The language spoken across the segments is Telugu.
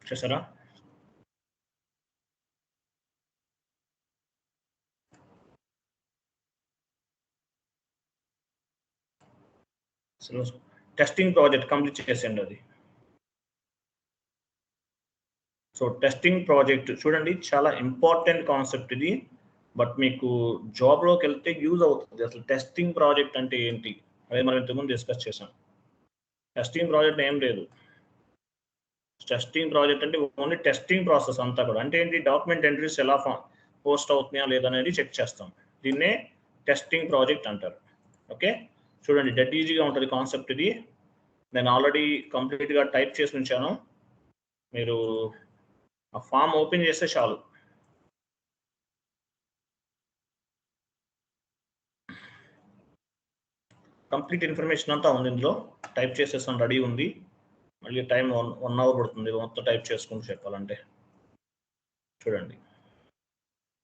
చూసారా? టెస్టింగ్ ప్రాజెక్ట్ కంప్లీట్ చేసేయండి అది. సో టెస్టింగ్ ప్రాజెక్ట్ చూడండి, చాలా ఇంపార్టెంట్ కాన్సెప్ట్ ఇది. బట్ మీకు జాబ్లోకి వెళ్తే యూజ్ అవుతుంది. అసలు టెస్టింగ్ ప్రాజెక్ట్ అంటే ఏంటి అదే మనం ఇంతకుముందు డిస్కస్ చేసాం. టెస్టింగ్ ప్రాజెక్ట్ ఏం లేదు. టెస్టింగ్ ప్రాజెక్ట్ అంటే ఓన్లీ టెస్టింగ్ ప్రాసెస్ అంతా కూడా. అంటే ఏంటి, డాక్యుమెంట్ ఎంట్రీస్ ఎలా పోస్ట్ అవుతున్నాయా లేదనేది చెక్ చేస్తాం. దీన్నే టెస్టింగ్ ప్రాజెక్ట్ అంటారు. ఓకే, చూడండి డెడ్ ఈజీగా ఉంటుంది కాన్సెప్ట్ ఇది. నేను ఆల్రెడీ కంప్లీట్గా టైప్ చేసి ఉంచాను. మీరు ఆ ఫామ్ ఓపెన్ చేస్తే చాలు. కంప్లీట్ ఇన్ఫర్మేషన్ అంతా ఉంది ఇందులో. టైప్ చేసేసాను, రెడీ ఉంది. మళ్ళీ టైం 1 అవర్ పడుతుంది మొత్తం టైప్ చేసుకుంటూ చెప్పాలంటే. చూడండి,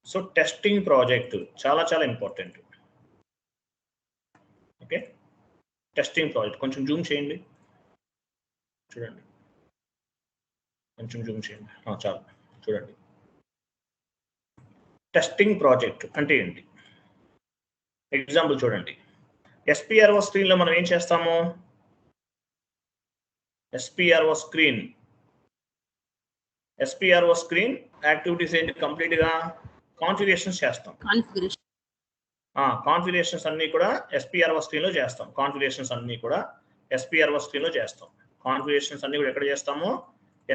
సో టెస్టింగ్ ప్రాజెక్ట్ చాలా చాలా ఇంపార్టెంట్. ఓకే, టెస్టింగ్ ప్రాజెక్ట్ కొంచెం జూమ్ చేయండి. చూడండి, కొంచెం జూమ్ చేయండి. చాలు. చూడండి, టెస్టింగ్ ప్రాజెక్ట్ అంటే ఏంటి. ఎగ్జాంపుల్ చూడండి, ఎస్పీఆర్ఓ స్క్రీన్లో మనం ఏం చేస్తాము? ఎస్పీఆర్ఓ స్క్రీన్ యాక్టివిటీస్ ఏంటి? కంప్లీట్గా కాన్ఫిగరేషన్స్ చేస్తాం. కాన్ఫిగరేషన్స్ అన్నీ కూడా ఎస్పీఆర్ఓ స్క్రీన్లో చేస్తాం. కాన్ఫిగరేషన్స్ అన్నీ కూడా ఎస్పీఆర్ఓ స్క్రీన్లో చేస్తాం. కాన్ఫిగరేషన్స్ అన్నీ కూడా ఎక్కడ చేస్తాము?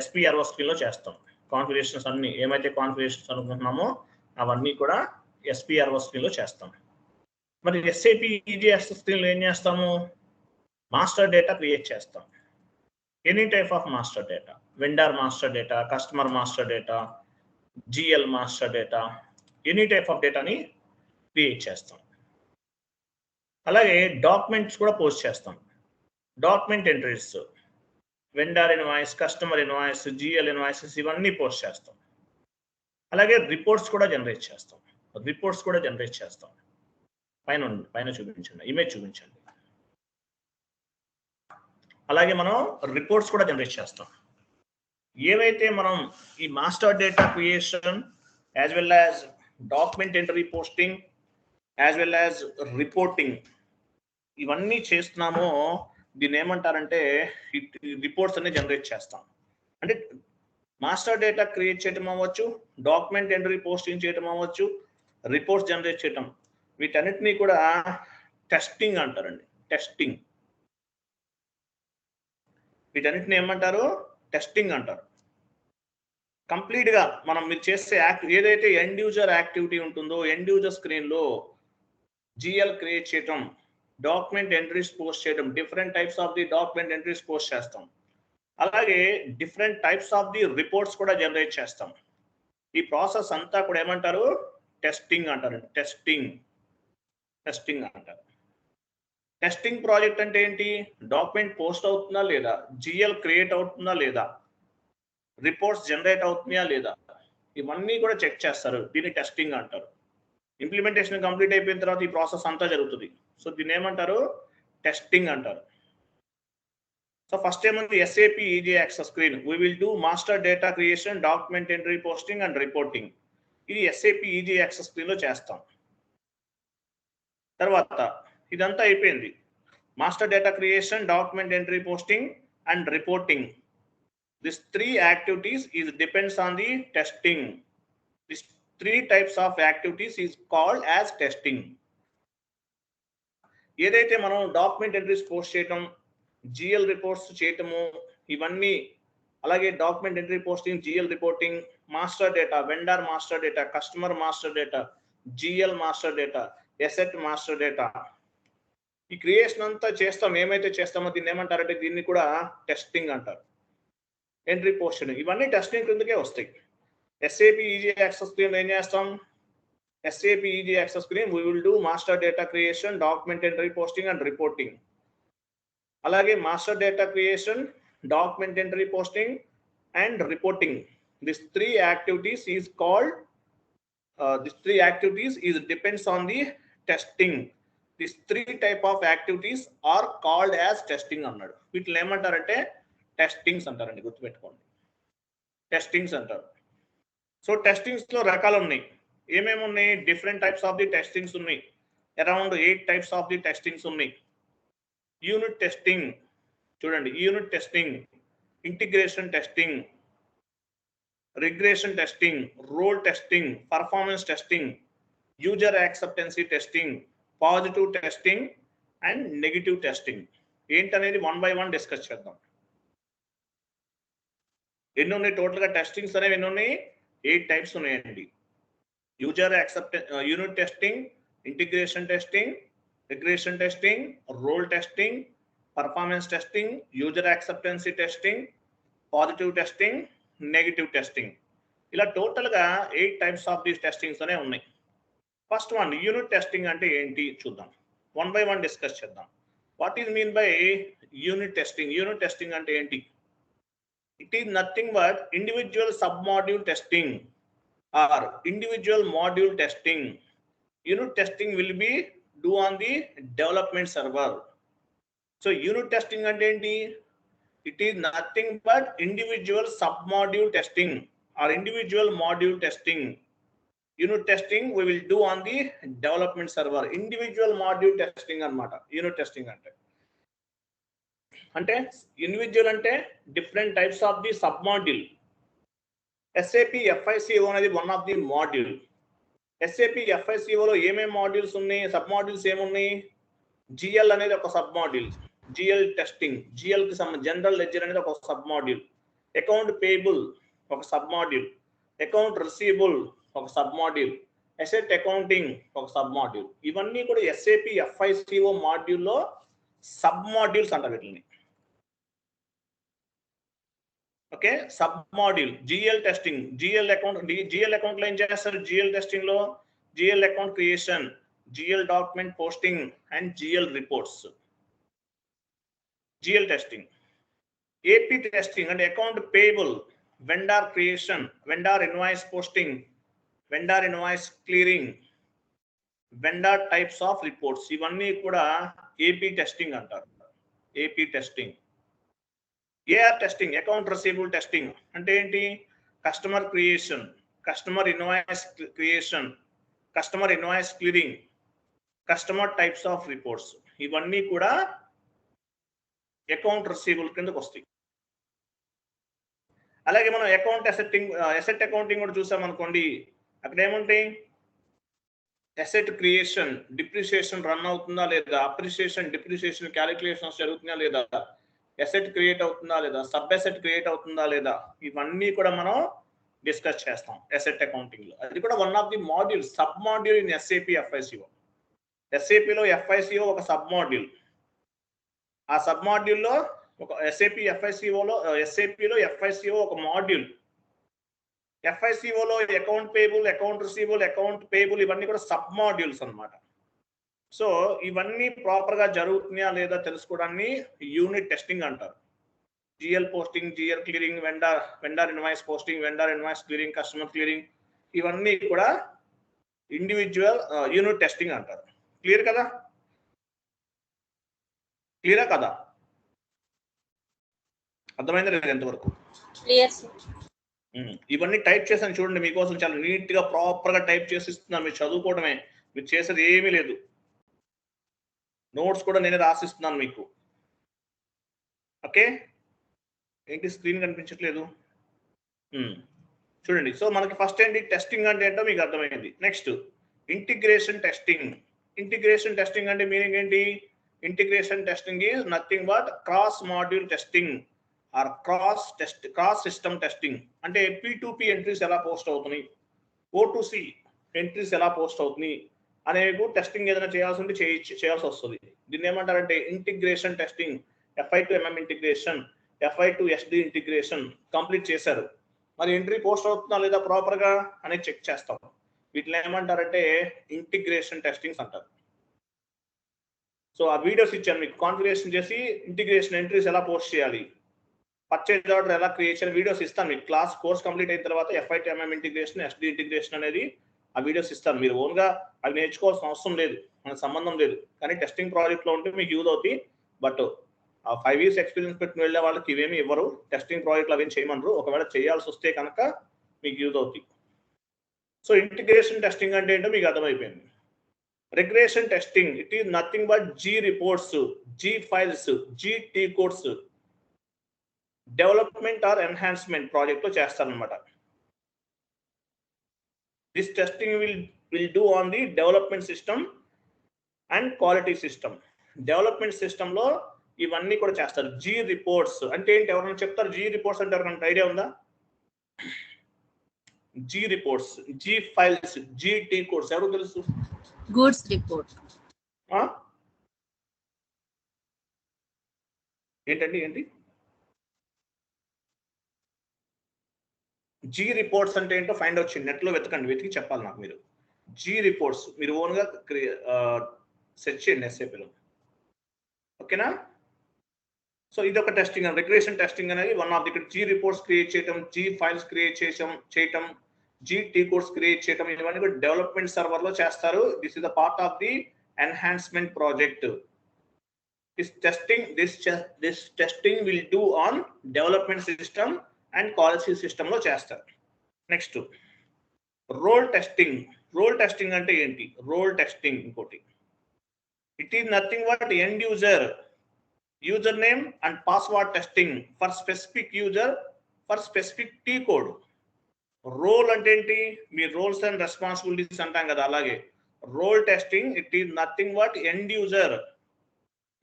ఎస్పీఆర్ఓ స్క్రీన్లో చేస్తాం. కాన్ఫిగరేషన్స్ అన్నీ ఏమైతే కాన్ఫిగరేషన్స్ అనుకుంటున్నామో అవన్నీ కూడా ఎస్పీఆర్ఓ స్క్రీన్లో చేస్తాం. మరి ఎస్ఏపి ఈజీఎస్ స్క్రీన్లో ఏం చేస్తాము? మాస్టర్ డేటా క్రియేట్ చేస్తాం. Any type of master data, vendor master data, customer master data, GL master data, any type of డేటాని క్రియేట్ చేస్తాం. అలాగే డాక్యుమెంట్స్ కూడా పోస్ట్ చేస్తాం. Document entries, vendor invoice, customer invoice, GL invoices ఇవన్నీ పోస్ట్ చేస్తాం. అలాగే రిపోర్ట్స్ కూడా జనరేట్ చేస్తాం. పైన చూపించండి, ఇమేజ్ చూపించండి. అలాగే మనం రిపోర్ట్స్ కూడా జనరేట్ చేస్తాం. ఏవైతే మనం ఈ master data creation as well as document entry posting as well as reporting ఇవన్నీ చేస్తున్నామో దీన్ని ఏమంటారంటే రిపోర్ట్స్ అన్ని జనరేట్ చేస్తాం. అంటే మాస్టర్ డేటా క్రియేట్ చేయడం అవ్వచ్చు, డాక్యుమెంట్ ఎంట్రీ పోస్టింగ్ చేయడం అవ్వచ్చు, రిపోర్ట్స్ జనరేట్ చేయడం, వీటన్నిటినీ కూడా టెస్టింగ్ అంటారండి. వీటన్నిటిని ఏమంటారు? టెస్టింగ్ అంటారు. కంప్లీట్గా మీరు చేసే ఏదైతే ఎండ్ యూజర్ యాక్టివిటీ ఉంటుందో, ఎండ్ యూజర్ స్క్రీన్లో జిఎల్ క్రియేట్ చేయటం, డాక్యుమెంట్ ఎంట్రీస్ పోస్ట్ చేయడం, different types of the document entries post చేస్తాం. అలాగే different types of the reports కూడా జనరేట్ చేస్తాం. ఈ ప్రాసెస్ అంతా కూడా ఏమంటారు? టెస్టింగ్ అంటారు. టెస్టింగ్ అంటారు. టెస్టింగ్ ప్రాజెక్ట్ అంటే ఏంటి? డాక్యుమెంట్ పోస్ట్ అవుతుందా లేదా, జిఎల్ క్రియేట్ అవుతుందా లేదా, రిపోర్ట్స్ జనరేట్ అవుతున్నాయా లేదా, ఇవన్నీ కూడా చెక్ చేస్తారు. దీన్ని టెస్టింగ్ అంటారు. ఇంప్లిమెంటేషన్ కంప్లీట్ అయిపోయిన తర్వాత ఈ ప్రాసెస్ అంతా జరుగుతుంది. సో దీన్ని ఏమంటారు? టెస్టింగ్ అంటారు. సో ఫస్ట్ ఏముంది? SAP easy access screen. We will do master data creation, document entry posting and reporting. ఇది ఎస్ఏపి ఈజీ యాక్సెస్ స్క్రీన్లో చేస్తాం. తర్వాత ఇదంతా అయిపోయింది. Master data creation, document entry posting and reporting. These 3 activities depends on the testing. These 3 types of activities is called as testing. ఏదైతే మనం డాక్యుమెంట్ ఎంట్రీస్ పోస్ట్ చేయటం, జిఎల్ రిపోర్ట్స్ చేయటము, ఇవన్నీ, అలాగే document entry posting, GL reporting, master data, vendor master data, customer master data, GL master data, asset master data, ఈ క్రియేషన్ అంతా చేస్తాం. ఏమైతే చేస్తామో దీన్ని ఏమంటారంటే దీన్ని కూడా టెస్టింగ్ అంటారు. ఎంట్రీ పోస్టింగ్ ఇవన్నీ టెస్టింగ్ కిందకే వస్తాయి. ఎస్ఏపి ఈజీ యాక్సెస్ స్క్రీన్ ఏం చేస్తాం? SAP easy access screen we will do master data creation, document entry posting and reporting. అలాగే master data creation, document entry posting and reporting. These 3 activities depends on the testing. These 3 type of activities are called as testing అన్నాడు. వీటిని ఏమంటారంటే టెస్టింగ్స్ అంటారండి, గుర్తుపెట్టుకోండి. టెస్టింగ్స్ అంటారు. సో టెస్టింగ్స్ లో రకాలు ఉన్నాయి. ఏమేమి ఉన్నాయి? Different types of the testings ఉన్నాయి. Around 8 types of the testings ఉన్నాయి. యూనిట్ టెస్టింగ్ చూడండి, unit testing, integration testing, regression testing, role testing, performance testing, user acceptancy testing, positive testing and negative testing. ఏంటనేది 1 by 1 డిస్కస్ చేద్దాం. ఎన్ని ఉన్నాయి టోటల్ గా టెస్టింగ్స్ అనేవి? ఎన్ని ఉన్నాయి? 8 టైప్స్ ఉన్నాయండి. User acceptance, unit testing, integration testing, regression testing, role testing, performance testing, user acceptancy testing, positive testing, negative testing. ఇలా టోటల్ గా 8 టైప్స్ ఆఫ్ దీస్ టెస్టింగ్స్ అనే ఉన్నాయి. ఫస్ట్ వన్ యూనిట్ టెస్టింగ్ అంటే ఏంటి చూద్దాం. 1 by 1 డిస్కస్ చేద్దాం. What is mean by unit testing? Unit testing అంటే ఏంటి? It is nothing but individual sub-module testing or individual module testing. Unit testing will be do on the development server. So unit testing ante enti? It is nothing but individual sub-module testing or individual module testing. Unit testing we will do on the development server. Individual module testing anamata unit testing ante. అంటే ఇండివిజువల్ అంటే different types of the sub module. SAP FICO అనేది one of the module. SAP FICO లో ఏమేమి మాడ్యూల్స్ ఉన్నాయి? సబ్ మాడ్యూల్స్ ఏమున్నాయి? GL అనేది ఒక sub module, GL testing, GL కి సంబంధించి జనరల్ లెడ్జర్ అనేది ఒక సబ్ మాడ్యూల్, అకౌంట్ పేయబుల్ ఒక సబ్ మాడ్యూల్, అకౌంట్ రిసీవబుల్ ఒక సబ్ మాడ్యూల్, అసెట్ అకౌంటింగ్ ఒక సబ్ మాడ్యూల్. ఇవన్నీ కూడా SAP FICO మాడ్యూల్లో సబ్ మాడ్యూల్స్ అంటారు వీటిని. Okay, sub module. GL testing, GL account లో ఏం చేస్తారు? GL టెస్టింగ్ లో GL account creation, GL document posting and GL reports. GL testing. AP testing అంటే account payable, vendor creation, vendor invoice posting, vendor invoice clearing, vendor types of reports. ఇవన్నీ కూడా AP టెస్టింగ్ అంటారు. AP testing. AR testing, account receivable testing అంటే ఏంటి? Customer creation, customer invoice creation, customer invoice clearing, customer types of reports. ఇవన్నీ కూడా అకౌంట్ రిసీవబుల్ కిందకు వస్తాయి. అలాగే మనం అకౌంట్ అసెట్ అకౌంటింగ్ కూడా చూసాం అనుకోండి. అక్కడ ఏముంటాయి? అసెట్ క్రియేషన్, డిప్రిసియేషన్ రన్ అవుతుందా లేదా, అప్రిసియేషన్ డిప్రిసియేషన్ క్యాలిక్యులేషన్స్ జరుగుతున్నాయా లేదా, అసెట్ క్రియేట్ అవుతుందా లేదా, సబ్ అసెట్ క్రియేట్ అవుతుందా లేదా, ఇవన్నీ కూడా మనం డిస్కస్ చేస్తాం అసెట్ అకౌంటింగ్ లో. అది కూడా one of the module, sub module in SAP FICO. SAP లో FICO ఒక సబ్ మాడ్యూల్. ఆ సబ్ మాడ్యూల్లో ఒక SAP లో FICO ఒక మాడ్యూల్. FICO లో account payable, account receivable, account payable ఇవన్నీ కూడా సబ్ మాడ్యూల్స్ అన్నమాట. సో ఇవన్నీ ప్రాపర్ గా జరుగుతున్నాయా లేదా తెలుసుకోవడాన్ని యూనిట్ టెస్టింగ్ అంటారు. GL posting, GL clearing, vendor invoice posting, vendor invoice clearing, customer clearing, ఇవన్నీ కూడా ఇండివిజువల్ యూనిట్ టెస్టింగ్ అంటారు. క్లియర్ కదా? క్లియరా కదా? అర్థమైందా లేదు ఎంతవరకు? ఇవన్నీ టైప్ చేశాను చూడండి, మీకోసం చాలా నీట్ గా ప్రాపర్ గా టైప్ చేసి ఇస్తున్నాను. మీరు చదువుకోవడమే, మీరు చేసేది ఏమీ లేదు. నోట్స్ కూడా నేనే రాసిస్తున్నాను మీకు. ఓకే, ఏంటి స్క్రీన్ కనిపించట్లేదు? చూడండి. సో మనకి ఫస్ట్ ఏంటి? టెస్టింగ్ అంటే ఏంటో మీకు అర్థమైంది. Next integration testing. Integration testing అంటే మీనింగ్ ఏంటి? Integration testing is nothing but cross module testing are cross system testing. అంటే P2P ఎంట్రీస్ ఎలా పోస్ట్ అవుతున్నాయి, O2C ఎంట్రీస్ ఎలా పోస్ట్ అవుతున్నాయి అనేవి టెస్టింగ్ ఏదైనా చేయాల్సి ఉంటే చేయాల్సి వస్తుంది. దీన్ని ఏమంటారంటే integration testing. FI to MM integration, FI to SD integration complete చేశారు. మరి ఎంట్రీ పోస్ట్ అవుతుందా లేదా ప్రాపర్ గా అనేది చెక్ చేస్తాం. వీటిని ఏమంటారంటే ఇంటిగ్రేషన్ టెస్టింగ్స్ అంటారు. సో ఆ వీడియోస్ ఇచ్చాను మీకు, కాన్ఫిగరేషన్ చేసి ఇంటిగ్రేషన్ ఎంట్రీస్ ఎలా పోస్ట్ చేయాలి, పర్చేజ్ ఆర్డర్ ఎలా క్రియేట్ చేయాలి వీడియోస్ ఇస్తాను మీకు. క్లాస్ కోర్స్ కంప్లీట్ అయిన తర్వాత FI to MM integration, SD integration అనేది ఆ వీడియోస్ ఇస్తాను. మీరు ఓన్ గా అవి నేర్చుకోవాల్సిన అవసరం లేదు, మనకు సంబంధం లేదు. కానీ టెస్టింగ్ ప్రాజెక్ట్ లో ఉంటే మీకు యూజ్ అవుతాయి. బట్ ఆ 5 years ఎక్స్పీరియన్స్ పెట్టుకుని వెళ్ళే వాళ్ళకి ఇవేమి ఇవ్వరు, టెస్టింగ్ ప్రాజెక్టులు అవేం చేయమనరు. ఒకవేళ చేయాల్సి వస్తే కనుక మీకు యూజ్ అవుతాయి. సో ఇంటిగ్రేషన్ టెస్టింగ్ అంటే ఏంటో మీకు అర్థమైపోయింది. Regression testing, it is nothing but Z reports, Z files, Z T codes development or enhancement project లో చేస్తారనమాట. This testing will do on the development system and quality system. Development system లో ఇవన్నీ కూడా చేస్తారు. జీ రిపోర్ట్స్ అంటే ఏంటి, ఎవరైనా చెప్తారు? జీ రిపోర్ట్స్ అంటే ఎవరికైనా ఐడియా ఉందా? Z reports, Z files, Z T codes ఎవరు తెలుసు? Goods report. ఏంటండి ఏంటి జీ రిపోర్ట్స్ అంటే ఏంటో ఫైండ్ అవుట్ చేయండి, నెట్ లో వెతకండి, వెతికి చెప్పాలి నాకు మీరు. జీ రిపోర్ట్స్ మీరు ఓన్ గా సెర్చ్ చేయండి ఎస్ఏపీలో, ఓకేనా? సో ఇది ఒక టెస్టింగ్. రిగ్రెషన్ టెస్టింగ్ అనేది వన్ ఆఫ్ ది. ఇక్కడ జీ రిపోర్ట్స్ క్రియేట్ చేయటం, జీ ఫైల్స్ క్రియేట్ చేయటం, జీ టీ కోడ్స్ క్రియేట్ చేయటం, ఇవన్నీ కూడా డెవలప్మెంట్ సర్వర్ లో చేస్తారు. This is the part of the enhancement project. This testing will do on development system and quality system లో చేస్తారు. Next role testing. Role testing అంటే ఏంటి? రోల్ టెస్టింగ్ ఇంకోటి, it is nothing but end user name and password testing for specific user for specific T code. రోల్ అంటే ఏంటి? మీ రోల్స్ అండ్ రెస్పాన్సిబిలిటీస్ అంటాం కదా, అలాగే role testing it is nothing but end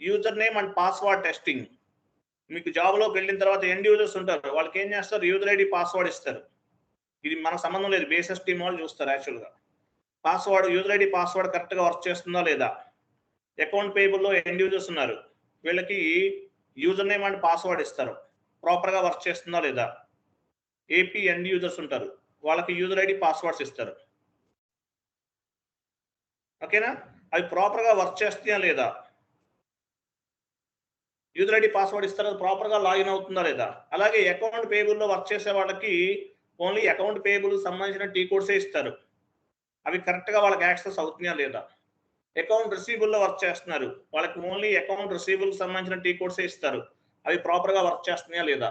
user name and password testing. మీకు జాబ్లోకి వెళ్ళిన తర్వాత ఎండ్ యూజర్స్ ఉంటారు, వాళ్ళకి ఏం చేస్తారు? యూజర్ ఐడి పాస్వర్డ్ ఇస్తారు. ఇది మనకు సంబంధం లేదు, బేసిస్ టీమ్ వాళ్ళు చూస్తారు. యాక్చువల్గా పాస్వర్డ్, యూజర్ ఐడి పాస్వర్డ్ కరెక్ట్గా వర్క్ చేస్తుందా లేదా. అకౌంట్ పేబుల్లో ఎండ్ యూజర్స్ ఉన్నారు, వీళ్ళకి యూజర్ నేమ్ అండ్ పాస్వర్డ్ ఇస్తారు, ప్రాపర్గా వర్క్ చేస్తుందా లేదా. ఏపీ ఎండ్ యూజర్స్ ఉంటారు, వాళ్ళకి యూజర్ ఐడి పాస్వర్డ్స్ ఇస్తారు, ఓకేనా? అవి ప్రాపర్గా వర్క్ చేస్తుందా లేదా. యూజర్ ఐడి పాస్వర్డ్ ఇస్తారు, ప్రాపర్గా లాగిన్ అవుతుందా లేదా. అలాగే అకౌంట్ పేబుల్లో వర్క్ చేసే వాళ్ళకి ఓన్లీ అకౌంట్ పేబుల్ సంబంధించిన టీ కోడ్సే ఇస్తారు, అవి కరెక్ట్గా వాళ్ళకి యాక్సెస్ అవుతున్నాయా లేదా. అకౌంట్ రిసీబుల్లో వర్క్ చేస్తున్నారు, వాళ్ళకి ఓన్లీ అకౌంట్ రిసీబుల్ సంబంధించిన టీ కోడ్సే ఇస్తారు, అవి ప్రాపర్గా వర్క్ చేస్తున్నాయా లేదా.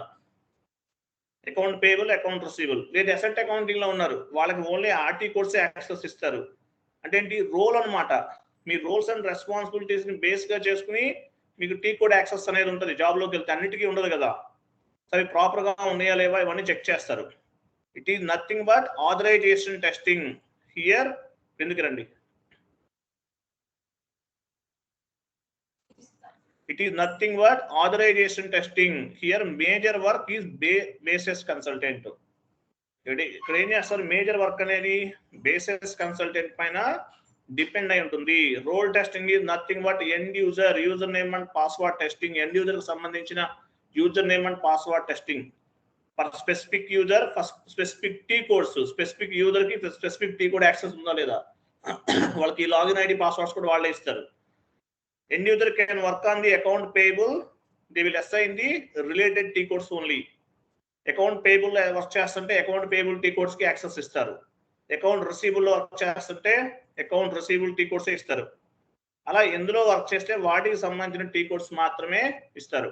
Account payable, account రిసీబుల్. లేదు అసెట్ అకౌంటింగ్ లో ఉన్నారు, వాళ్ళకి ఓన్లీ ఆర్టీ కోడ్సే యాక్సెస్ ఇస్తారు. అంటే ఏంటి? రోల్ అనమాట. మీ రోల్స్ అండ్ రెస్పాన్సిబిలిటీస్ ని బేస్ గా చేసుకుని మీకు టీ కోడ్ యాక్సెస్ అనేది ఉంటుంది. జాబ్లోకి వెళ్తే అన్నిటికీ ఉండదు కదా, అవి ప్రాపర్గా ఉన్నాయా లేవా ఇవన్నీ చెక్ చేస్తారు. It is nothing but authorization testing. Here ఎందుకు రండి, it is nothing but authorization testing. Here major work is basis consultant. ఇక్కడ ఏం చేస్తారు? మేజర్ వర్క్ అనేది బేసిస్ కన్సల్టెంట్ పైన డిపెండ్ అయి ఉంటుంది. Role testing is nothing but end user name and password testing. End user కి సంబంధించిన user name and password testing for specific user, for specific T codes. Specific user కి స్పెసిఫిక్ టీ కోడ్ యాక్సెస్ ఉందా లేదా, వాళ్ళకి లాగిన్ ఐడి పాస్వర్డ్స్ కూడా వాళ్ళే ఇస్తారు. End user can work on the account payable, they will assign the related T codes only. Account payable work చేస్తుంటే అకౌంట్ పేబుల్ టీ కోడ్స్ కి యాక్సెస్ ఇస్తారు, అకౌంట్ రిసీబుల్ వర్క్ చేస్తుంటే అకౌంట్ రిసీబుల్ టీ కోడ్స్ ఇస్తారు. అలా ఎందులో వర్క్ చేస్తే వాటికి సంబంధించిన టీ కోడ్స్ మాత్రమే ఇస్తారు.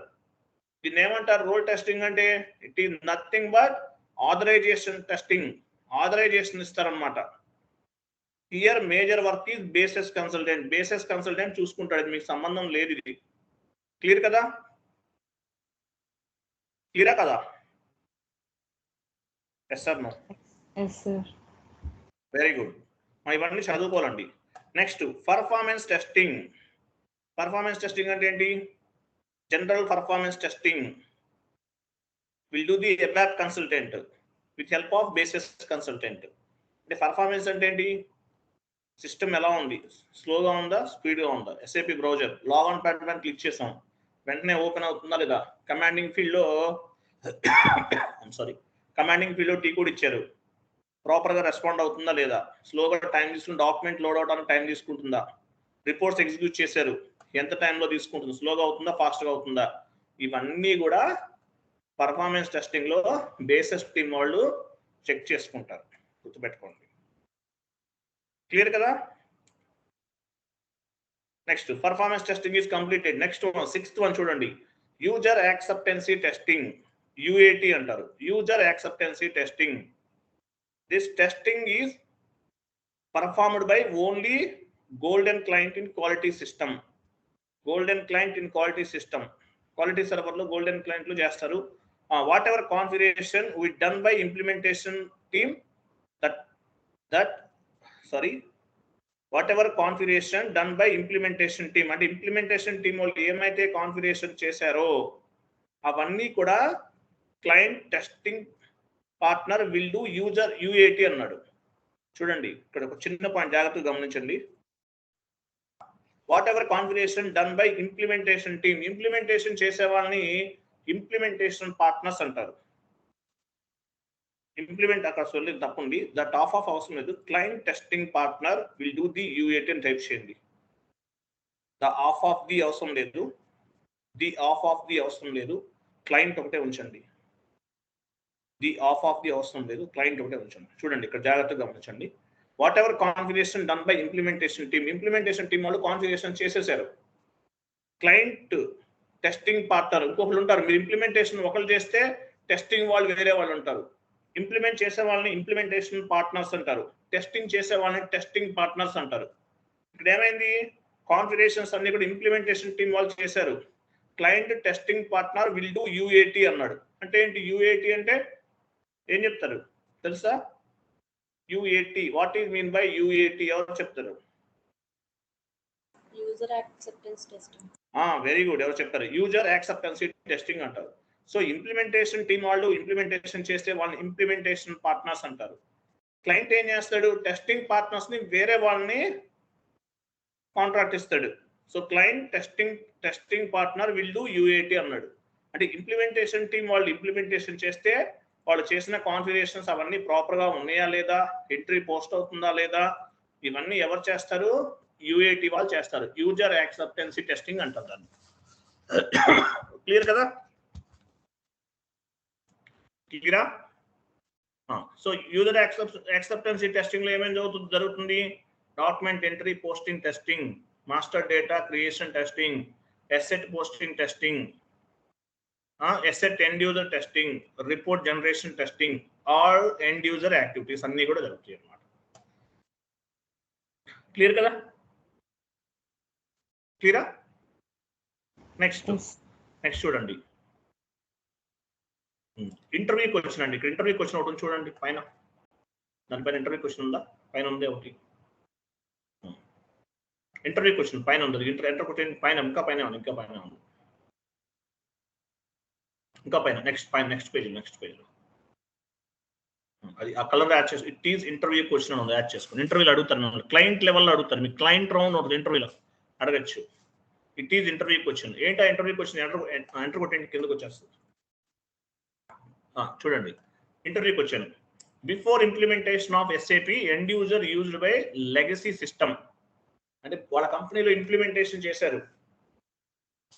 దీన్ని ఏమంటారు? రోల్ టెస్టింగ్ అంటే it is nothing but authorization testing. Authorization ఇస్తారనమాట. Here major work is basis consultant. Basis consultant చూసుకుంటాడు, మీకు సంబంధం లేదు. ఇది క్లియర్ కదా? క్లియరా కదా? Yes sir, no? Yes sir. Very good. ఇవన్నీ చదువుకోవాలండి. Next performance testing. Performance testing అంటే ఏంటి? General performance testing will do the ABAP consultant with help of basis consultant. అంటే పర్ఫార్మెన్స్ అంటే ఏంటి? సిస్టమ్ ఎలా ఉంది, స్లోగా ఉందా, స్పీడ్గా ఉందా. SAP browser log on pattern click చేసాం, వెంటనే ఓపెన్ అవుతుందా లేదా. కమాండింగ్ ఫీల్డ్లో కమాండింగ్ ఫీల్డ్లో టీ కోడ్ ఇచ్చారు, ప్రాపర్గా రెస్పాండ్ అవుతుందా లేదా. స్లోగా టైం తీసుకుని డాక్యుమెంట్ లోడ్ అవడానికి టైం తీసుకుంటుందా. రిపోర్ట్స్ ఎగ్జిక్యూట్ చేశారు, ఎంత టైంలో తీసుకుంటుంది, స్లోగా అవుతుందా, ఫాస్ట్గా అవుతుందా. ఇవన్నీ కూడా పర్ఫార్మెన్స్ టెస్టింగ్లో బేసిస్ టీమ్ వాళ్ళు చెక్ చేసుకుంటారు, గుర్తుపెట్టుకోండి. క్లియర్ కదా? Next performance testing is completed. Next 6th one చూడండి, యూజర్ యాక్సెప్టెన్సీ టెస్టింగ్, యూఏటి అంటారు. User acceptancy testing. This testing is performed by only golden client in quality system. Golden client in quality system. Quality server lo golden client lo చేస్తారు. Whatever configuration we done by implementation team, whatever configuration done by implementation team, అంటే implementation team వాళ్ళు ఏమైతే కాన్ఫిగరేషన్ చేశారో అవన్నీ కూడా client testing partner will do user UAT అన్నాడు. చూడండి ఇక్కడ ఒక చిన్న పాయింట్ జాగ్రత్తగా గమనించండి. Whatever configuration done by implementation team, implementation చేసే వాళ్ళని ఇంప్లిమెంటేషన్ పార్ట్నర్స్ అంటారు. ఇంప్లిమెంట్ అక్కడ சொல்லి తప్పుంది, దట్ ఆఫ్ అవసరం లేదు. Client testing partner will do the UAT అని టైప్ చేయండి. ద ఆఫ్ ఆఫ్ ది అవసరం లేదు, ది ఆఫ్ ఆఫ్ ది అవసరం లేదు, క్లయింట్ ఒకటే ఉంచండి. ది ఆఫ్ ఆఫ్ ది అవసరం లేదు, క్లయింట్ ఒకటే ఉంచండి. చూడండి ఇక్కడ జాగ్రత్తగా గమనించండి. Whatever configuration done by implementation team, implementation team వాళ్ళు కాన్ఫిగరేషన్ చేసేసారు. క్లయింట్ టెస్టింగ్ పార్ట్నర్ ఇంకొకరు ఉంటారు. మీరు ఇంప్లిమెంటేషన్ ఒకరు చేస్తే టెస్టింగ్ వాళ్ళు వేరే వాళ్ళు ఉంటారు. ఇంప్లిమెంట్ చేసే వాళ్ళని ఇంప్లిమెంటేషన్ పార్ట్నర్స్ అంటారు, టెస్టింగ్ చేసే వాళ్ళని టెస్టింగ్ పార్ట్నర్స్ అంటారు. ఇక్కడ ఏమైంది, కాన్ఫిగరేషన్స్ అన్ని కూడా ఇంప్లిమెంటేషన్ టీమ్ వాళ్ళు చేశారు. Client testing partner will do UAT అన్నాడు. అంటే ఏంటి యూఏటి అంటే ఏం చెప్తారు తెలుసా? UAT, what is mean by UAT ఎవరు చెప్తారు? User acceptance testing. Very good, ఎవరు చెప్తారు? యూజర్ యాక్సెప్టెన్సీ టెస్టింగ్ అంటారు. సో ఇంప్లిమెంటేషన్ టీం వాళ్ళు ఇంప్లిమెంటేషన్ చేస్తే వాళ్ళని ఇంప్లిమెంటేషన్ పార్ట్నర్స్ అంటారు. క్లయింట్ ఏం చేస్తాడు, టెస్టింగ్ పార్ట్నర్స్ ని వేరే వాళ్ళని కాంట్రాక్ట్ ఇస్తాడు. So client testing partner will do UAT అన్నాడు. అంటే ఇంప్లిమెంటేషన్ టీం వాళ్ళు ఇంప్లిమెంటేషన్ చేస్తే వాళ్ళు చేసిన కాన్ఫిగరేషన్స్ అవన్నీ ప్రాపర్ గా ఉన్నాయా లేదా, ఎంట్రీ పోస్ట్ అవుతుందా లేదా, ఇవన్నీ ఎవరు చేస్తారు? యూఏటి వాళ్ళు చేస్తారు. యూజర్ యాక్సెప్టెన్సీ టెస్టింగ్ అంటారు దాన్ని. క్లియర్ కదా? క్లియరా? సో యూజర్ యాక్సెప్టెన్సీ టెస్టింగ్ లో ఏమేమి జరుగుతుంది? Document entry posting testing, master data creation testing, asset posting testing, asset end user testing, report generation testing, all end user activities అన్ని కూడా జరుగుతాయి అన్నమాట. క్లియర్ కదా? క్లియరా? నెక్స్ట్ చూడండి, ఇంటర్వ్యూ క్వశ్చన్ అండి. ఇక్కడ ఇంటర్వ్యూ క్వశ్చన్ ఒకటి చూడండి పైన, దానిపైన ఇంటర్వ్యూ క్వశ్చన్ ఉందా? పైన ఉందే ఒకటి ఇంటర్వ్యూ క్వశ్చన్ పైన ఉంది. ఇంటర్ పైన ఇంకా పైన ఉంది, ఇంకా పైన నెక్స్ట్ పేజ్ అది ఆ కలర్ యాడ్ చేసి ఇట్ ఈస్ ఇంటర్వ్యూ క్వశ్చన్ ఉంది, యాడ్ చేసుకోండి. ఇంటర్వ్యూలో అడుగుతారు, క్లయింట్ లెవెల్లో అడుగుతారు. మీకు క్లయింట్ రౌండ్ ఉంటుంది ఇంటర్వ్యూలో అడగచ్చు. It is interview question. ఏంటా ఇంటర్వ్యూ క్వశ్చన్? ఎంటర్ కొట్టండి, కిందకు వచ్చేస్తుంది. చూడండి interview question. Before implementation of SAP end user used by legacy system. అంటే వాళ్ళ కంపెనీలో ఇంప్లిమెంటేషన్ చేశారు.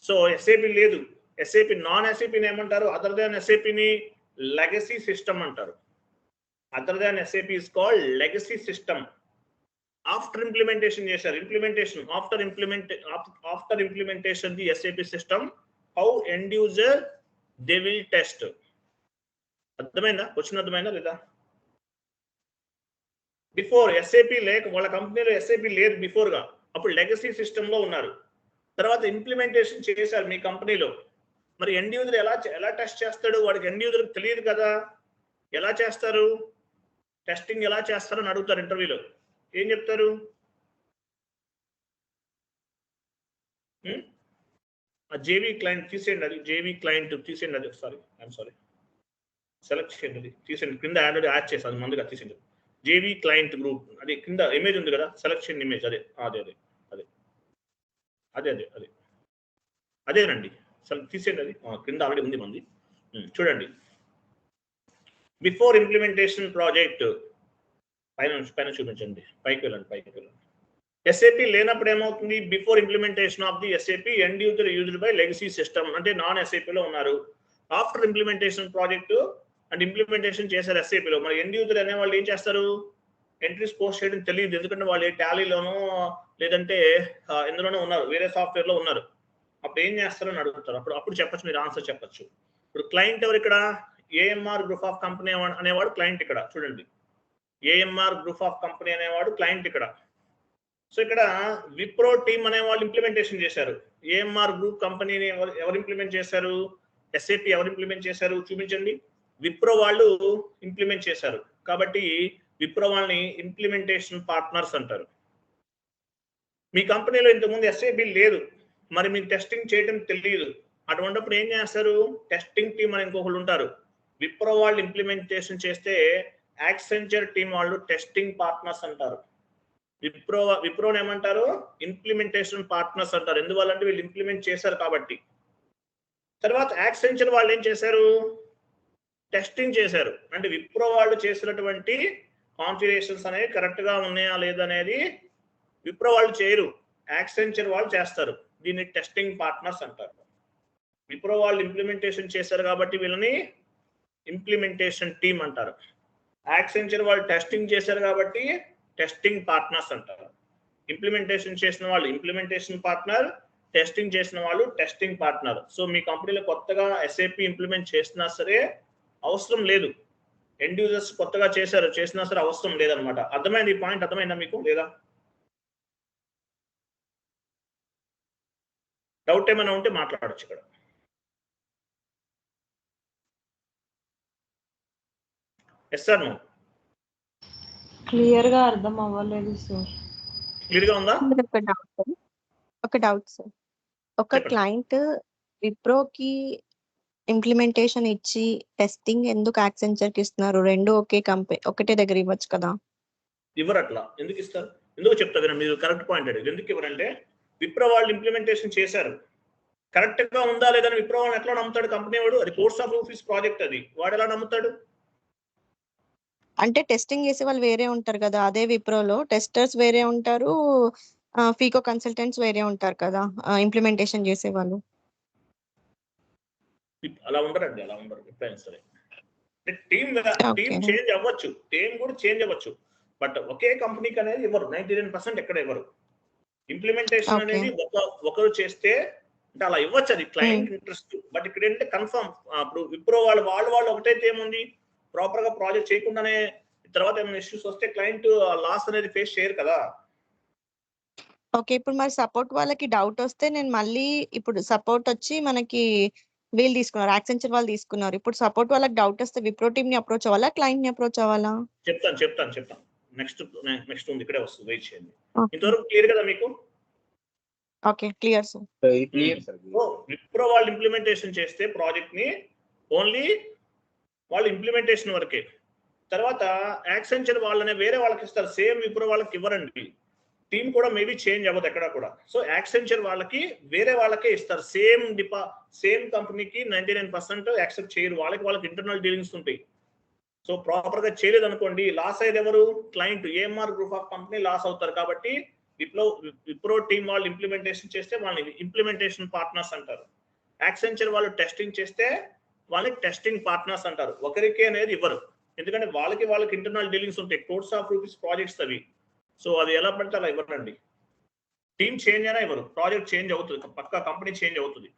సో ఎస్ఏపి లేదు, ఎస్ఏపి నాన్ ఎస్ఏపిని ఏమంటారు? అదర్ దాన్ ఎస్ఏపిని లెగసీ సిస్టమ్ అంటారు. Other than SAP is called legacy system. After implementation చేశారు. After implementation the SAP system, how end user they will test. అర్థమైందా? క్వశ్చన్ అర్థమైందా లేదా? బిఫోర్ ఎస్ఏపి లేక, వాళ్ళ కంపెనీలో ఎస్ఏపి లేదు బిఫోర్ గా, అప్పుడు లెగసీ సిస్టమ్ లో ఉన్నారు. తర్వాత ఇంప్లిమెంటేషన్ చేశారు మీ కంపెనీలో. మరి ఎండ్ యూజర్ ఎలా టెస్ట్ చేస్తాడు? వాడికి ఎండ్ యూజర్ తెలియదు కదా, ఎలా చేస్తారు? టెస్టింగ్ ఎలా చేస్తారు అని అడుగుతారు ఇంటర్వ్యూలో. ఏం చెప్తారు? జేవీ క్లయింట్ తీసేయండి, అది జేవీ క్లయింట్ తీసేయండి, అది సారీ సెలెక్ట్ చేయండి, అది తీసేయండి. కింద ఆల్రెడీ యాడ్ చేశాను, ముందుగా తీసేయండి. జేవీ క్లయింట్ గ్రూప్, అది కింద ఇమేజ్ ఉంది కదా, సెలెక్షన్ ఇమేజ్, అదేనండి. తీసేయండి, అది కింద ఆల్రెడీ ఉంది మంది. చూడండి, బిఫోర్ ఇంప్లిమెంటేషన్ ప్రాజెక్ట్ పైన చూపించండి, పైకి వెళ్ళండి. ఎస్ఏపి లేనప్పుడు ఏమవుతుంది? Before implementation of the SAP end user used by legacy system, అంటే నాన్ ఎస్ఏపిలో ఉన్నారు. After implementation project and implementation చేశారు ఎస్ఏపిలో. మరి ఎండ్ యూజర్ అనే వాళ్ళు ఏం చేస్తారు? ఎంట్రీస్ పోస్ట్ చేయడం తెలియదు, ఎందుకంటే వాళ్ళు ఏ టాలీలోనో లేదంటే ఇందులోనే ఉన్నారు, వేరే సాఫ్ట్వేర్ లో ఉన్నారు. అప్పుడు ఏం చేస్తారని అడుగుతారు. అప్పుడు చెప్పచ్చు, మీరు ఆన్సర్ చెప్పచ్చు. ఇప్పుడు క్లయింట్ ఎవరు ఇక్కడ? ఏఎంఆర్ గ్రూప్ ఆఫ్ కంపెనీ అనేవాడు క్లయింట్ ఇక్కడ. చూడండి, ఏఎంఆర్ గ్రూప్ ఆఫ్ కంపెనీ అనేవాడు క్లయింట్ ఇక్కడ. సో ఇక్కడ విప్రో టీమ్ అనే వాళ్ళు ఇంప్లిమెంటేషన్ చేశారు. ఏఎంఆర్ గ్రూప్ కంపెనీని ఎవరు ఇంప్లిమెంట్ చేశారు? ఎస్ఏపి ఎవరు ఇంప్లిమెంట్ చేశారు? చూపించండి. విప్రో వాళ్ళు ఇంప్లిమెంట్ చేశారు. కాబట్టి విప్రో వాళ్ళని ఇంప్లిమెంటేషన్ పార్ట్నర్స్ అంటారు. మీ కంపెనీలో ఇంతకుముందు ఎస్ఏపి లేదు, మరి మీకు టెస్టింగ్ చేయడం తెలియదు. అటువంటిప్పుడు ఏం చేస్తారు? టెస్టింగ్ టీం అని ఇంకొకళ్ళు ఉంటారు. విప్రో వాళ్ళు ఇంప్లిమెంటేషన్ చేస్తే యాక్సెంచర్ టీం వాళ్ళు టెస్టింగ్ పార్ట్నర్స్ అంటారు. విప్రోని ఏమంటారు? ఇంప్లిమెంటేషన్ పార్ట్నర్స్ అంటారు. ఎందువల్లంటే వీళ్ళు ఇంప్లిమెంట్ చేశారు కాబట్టి. తర్వాత యాక్సెంచర్ వాళ్ళు ఏం చేశారు? టెస్టింగ్ చేశారు. అంటే విప్రో వాళ్ళు చేసినటువంటి కాన్ఫిగరేషన్స్ అనేవి కరెక్ట్ గా ఉన్నాయా లేదనేది విప్రో వాళ్ళు చేయరు, యాక్సెంచర్ వాళ్ళు చేస్తారు. దీన్ని టెస్టింగ్ పార్ట్నర్స్ అంటారు. విప్రో వాళ్ళు ఇంప్లిమెంటేషన్ చేశారు కాబట్టి వీళ్ళని ఇంప్లిమెంటేషన్ టీమ్ అంటారు. యాక్సెంచర్ వాళ్ళు టెస్టింగ్ చేశారు కాబట్టి టెస్టింగ్ పార్ట్నర్స్ అంటారు. ఇంప్లిమెంటేషన్ చేసిన వాళ్ళు ఇంప్లిమెంటేషన్ పార్ట్నర్, టెస్టింగ్ చేసిన వాళ్ళు టెస్టింగ్ పార్ట్నర్. సో మీ కంపెనీలో కొత్తగా ఎస్ఏపి ఇంప్లిమెంట్ చేసినా సరే అవసరం లేదు, ఎండ్ యూజర్స్ కొత్తగా చేసినా సరే అవసరం లేదనమాట. అర్థమైంది? ఈ పాయింట్ అర్థమైందా మీకు? లేదా డౌట్ ఏమైనా ఉంటే మాట్లాడచ్చు ఇక్కడ. Yes sir? నో? క్లియర్ గా అర్థం అవ్వలేదు సార్. క్లియర్ గా ఉందా? ఒక డౌట్ సార్. ఒక క్లయింట్ విప్రోకి ఇంప్లిమెంటేషన్ ఇచ్చి టెస్టింగ్ ఎందుకు యాక్సెంచర్ కి ఇస్తున్నారు? రెండు ఒకటే దగ్గర ఇవ్వచ్చు కదా? ఇవ్వరు. అట్లా ఎందుకు ఇస్తారు? ఎందుకు చెప్తా వినండి, మీరు కరెక్ట్ పాయింట్ అడిగారు. ఎందుకు ఇవ్వరంటే విప్రో వాళ్ళు ఇంప్లిమెంటేషన్ చేశారు, కరెక్ట్ గా ఉందా లేదని విప్రో వాళ్ళని ఎట్లా నమ్ముతాడు కంపెనీ వాడు? అది కోర్స్ ఆఫ్ ఆఫీస్ ప్రాజెక్ట్, అది వాడు ఎలా నమ్ముతాడు? అంటే టెస్టింగ్ చేసే వాళ్ళు వేరే ఉంటారు కదా, అదే విప్రోలో టెస్టర్స్ వేరే ఉంటారు, ఫీకో కన్సల్టెంట్స్ వేరే ఉంటారు కదా ఇంప్లిమెంటేషన్ చేసే వాళ్ళు. అలా ఉండరండి, అలా ఉండరు ఎప్పుడైనా సరే. టీమ్ చేంజ్ అవ్వచ్చు, టీమ్ కూడా చేంజ్ అవ్వచ్చు, బట్ ఒకే కంపెనీకి అనేది ఇవ్వరు. 99% ఎక్కడ ఇవ్వరు. ఇంప్లిమెంటేషన్ అనేది ఒకరు చేస్తే అంటే అలా ఇవ్వచ్చు, అది క్లయింట్ ఇంట్రెస్ట్. బట్ ఇక్కడ ఏంటంటే కన్ఫర్మ్, ఇప్పుడు విప్రో వాళ్ళు ఒకటైతే ఏముంది, ప్రాపర్ గా ప్రాజెక్ట్ చేయకుండానే తర్వాత ఏమైనా ఇష్యూస్ వస్తే క్లయింట్ లాస్ అనేది ఫేస్ చేయరు కదా. ఓకే, ఇప్పుడు మరి సపోర్ట్ వాళ్ళకి డౌట్ వస్తే నేను మళ్ళీ ఇప్పుడు సపోర్ట్ వచ్చి మనకి వీళ్ళు తీసుకున్నారు, యాక్సెంచర్ వాళ్ళు తీసుకున్నారు. ఇప్పుడు సపోర్ట్ వాళ్ళకి డౌట్ వస్తే విప్రో టీమ్ ని అప్రోచ్ అవ్వాలా, క్లయింట్ ని అప్రోచ్ అవ్వాలా? చెప్తాను. నెక్స్ట్ ఉంది, ఇక్కడే వస్తుంది, వెయిట్ చేయండి. ఇంతవరకు క్లియర్ కదా మీకు? Okay, clear sir. విప్రో వాళ్ళు ఇంప్లిమెంటేషన్ చేస్తే ప్రాజెక్ట్ ని ఓన్లీ వాళ్ళు ఇంప్లిమెంటేషన్ వరకే. తర్వాత యాక్సెంచర్ వాళ్ళనే వేరే వాళ్ళకి ఇస్తారు, సేమ్ విప్రో వాళ్ళకి ఇవ్వరండి. టీమ్ కూడా మేబీ చేంజ్ అవ్వదు ఎక్కడ కూడా. సో యాక్సెంచర్ వాళ్ళకి వేరే వాళ్ళకే ఇస్తారు. సేమ్ కంపెనీకి 99% యాక్సెప్ట్ చేయరు, వాళ్ళకి ఇంటర్నల్ డీలింగ్స్ ఉంటాయి. సో ప్రాపర్ గా చేయలేదు అనుకోండి, లాస్ అయ్యేది ఎవరు? Client. AMR group of company loss అవుతారు. కాబట్టి విప్రో టీమ్ వాళ్ళు ఇంప్లిమెంటేషన్ చేస్తే వాళ్ళని ఇంప్లిమెంటేషన్ పార్ట్నర్స్ అంటారు. యాక్సెంచర్ వాళ్ళు టెస్టింగ్ చేస్తే వాళ్ళకి టెస్టింగ్ పార్ట్నర్స్ అంటారు. ఒకరికి అనేది ఇవ్వరు, ఎందుకంటే వాళ్ళకి ఇంటర్నల్ డీలింగ్స్ ఉంటాయి, కోర్స్ ఆఫ్ రూపీస్ ప్రాజెక్ట్స్ అవి. సో అది ఎలా పడితే అలా ఇవ్వరండి. టీమ్ చేంజ్ అయినా ఇవ్వరు, ప్రాజెక్ట్ చేంజ్ అవుతుంది, పక్కా కంపెనీ చేంజ్ అవుతుంది.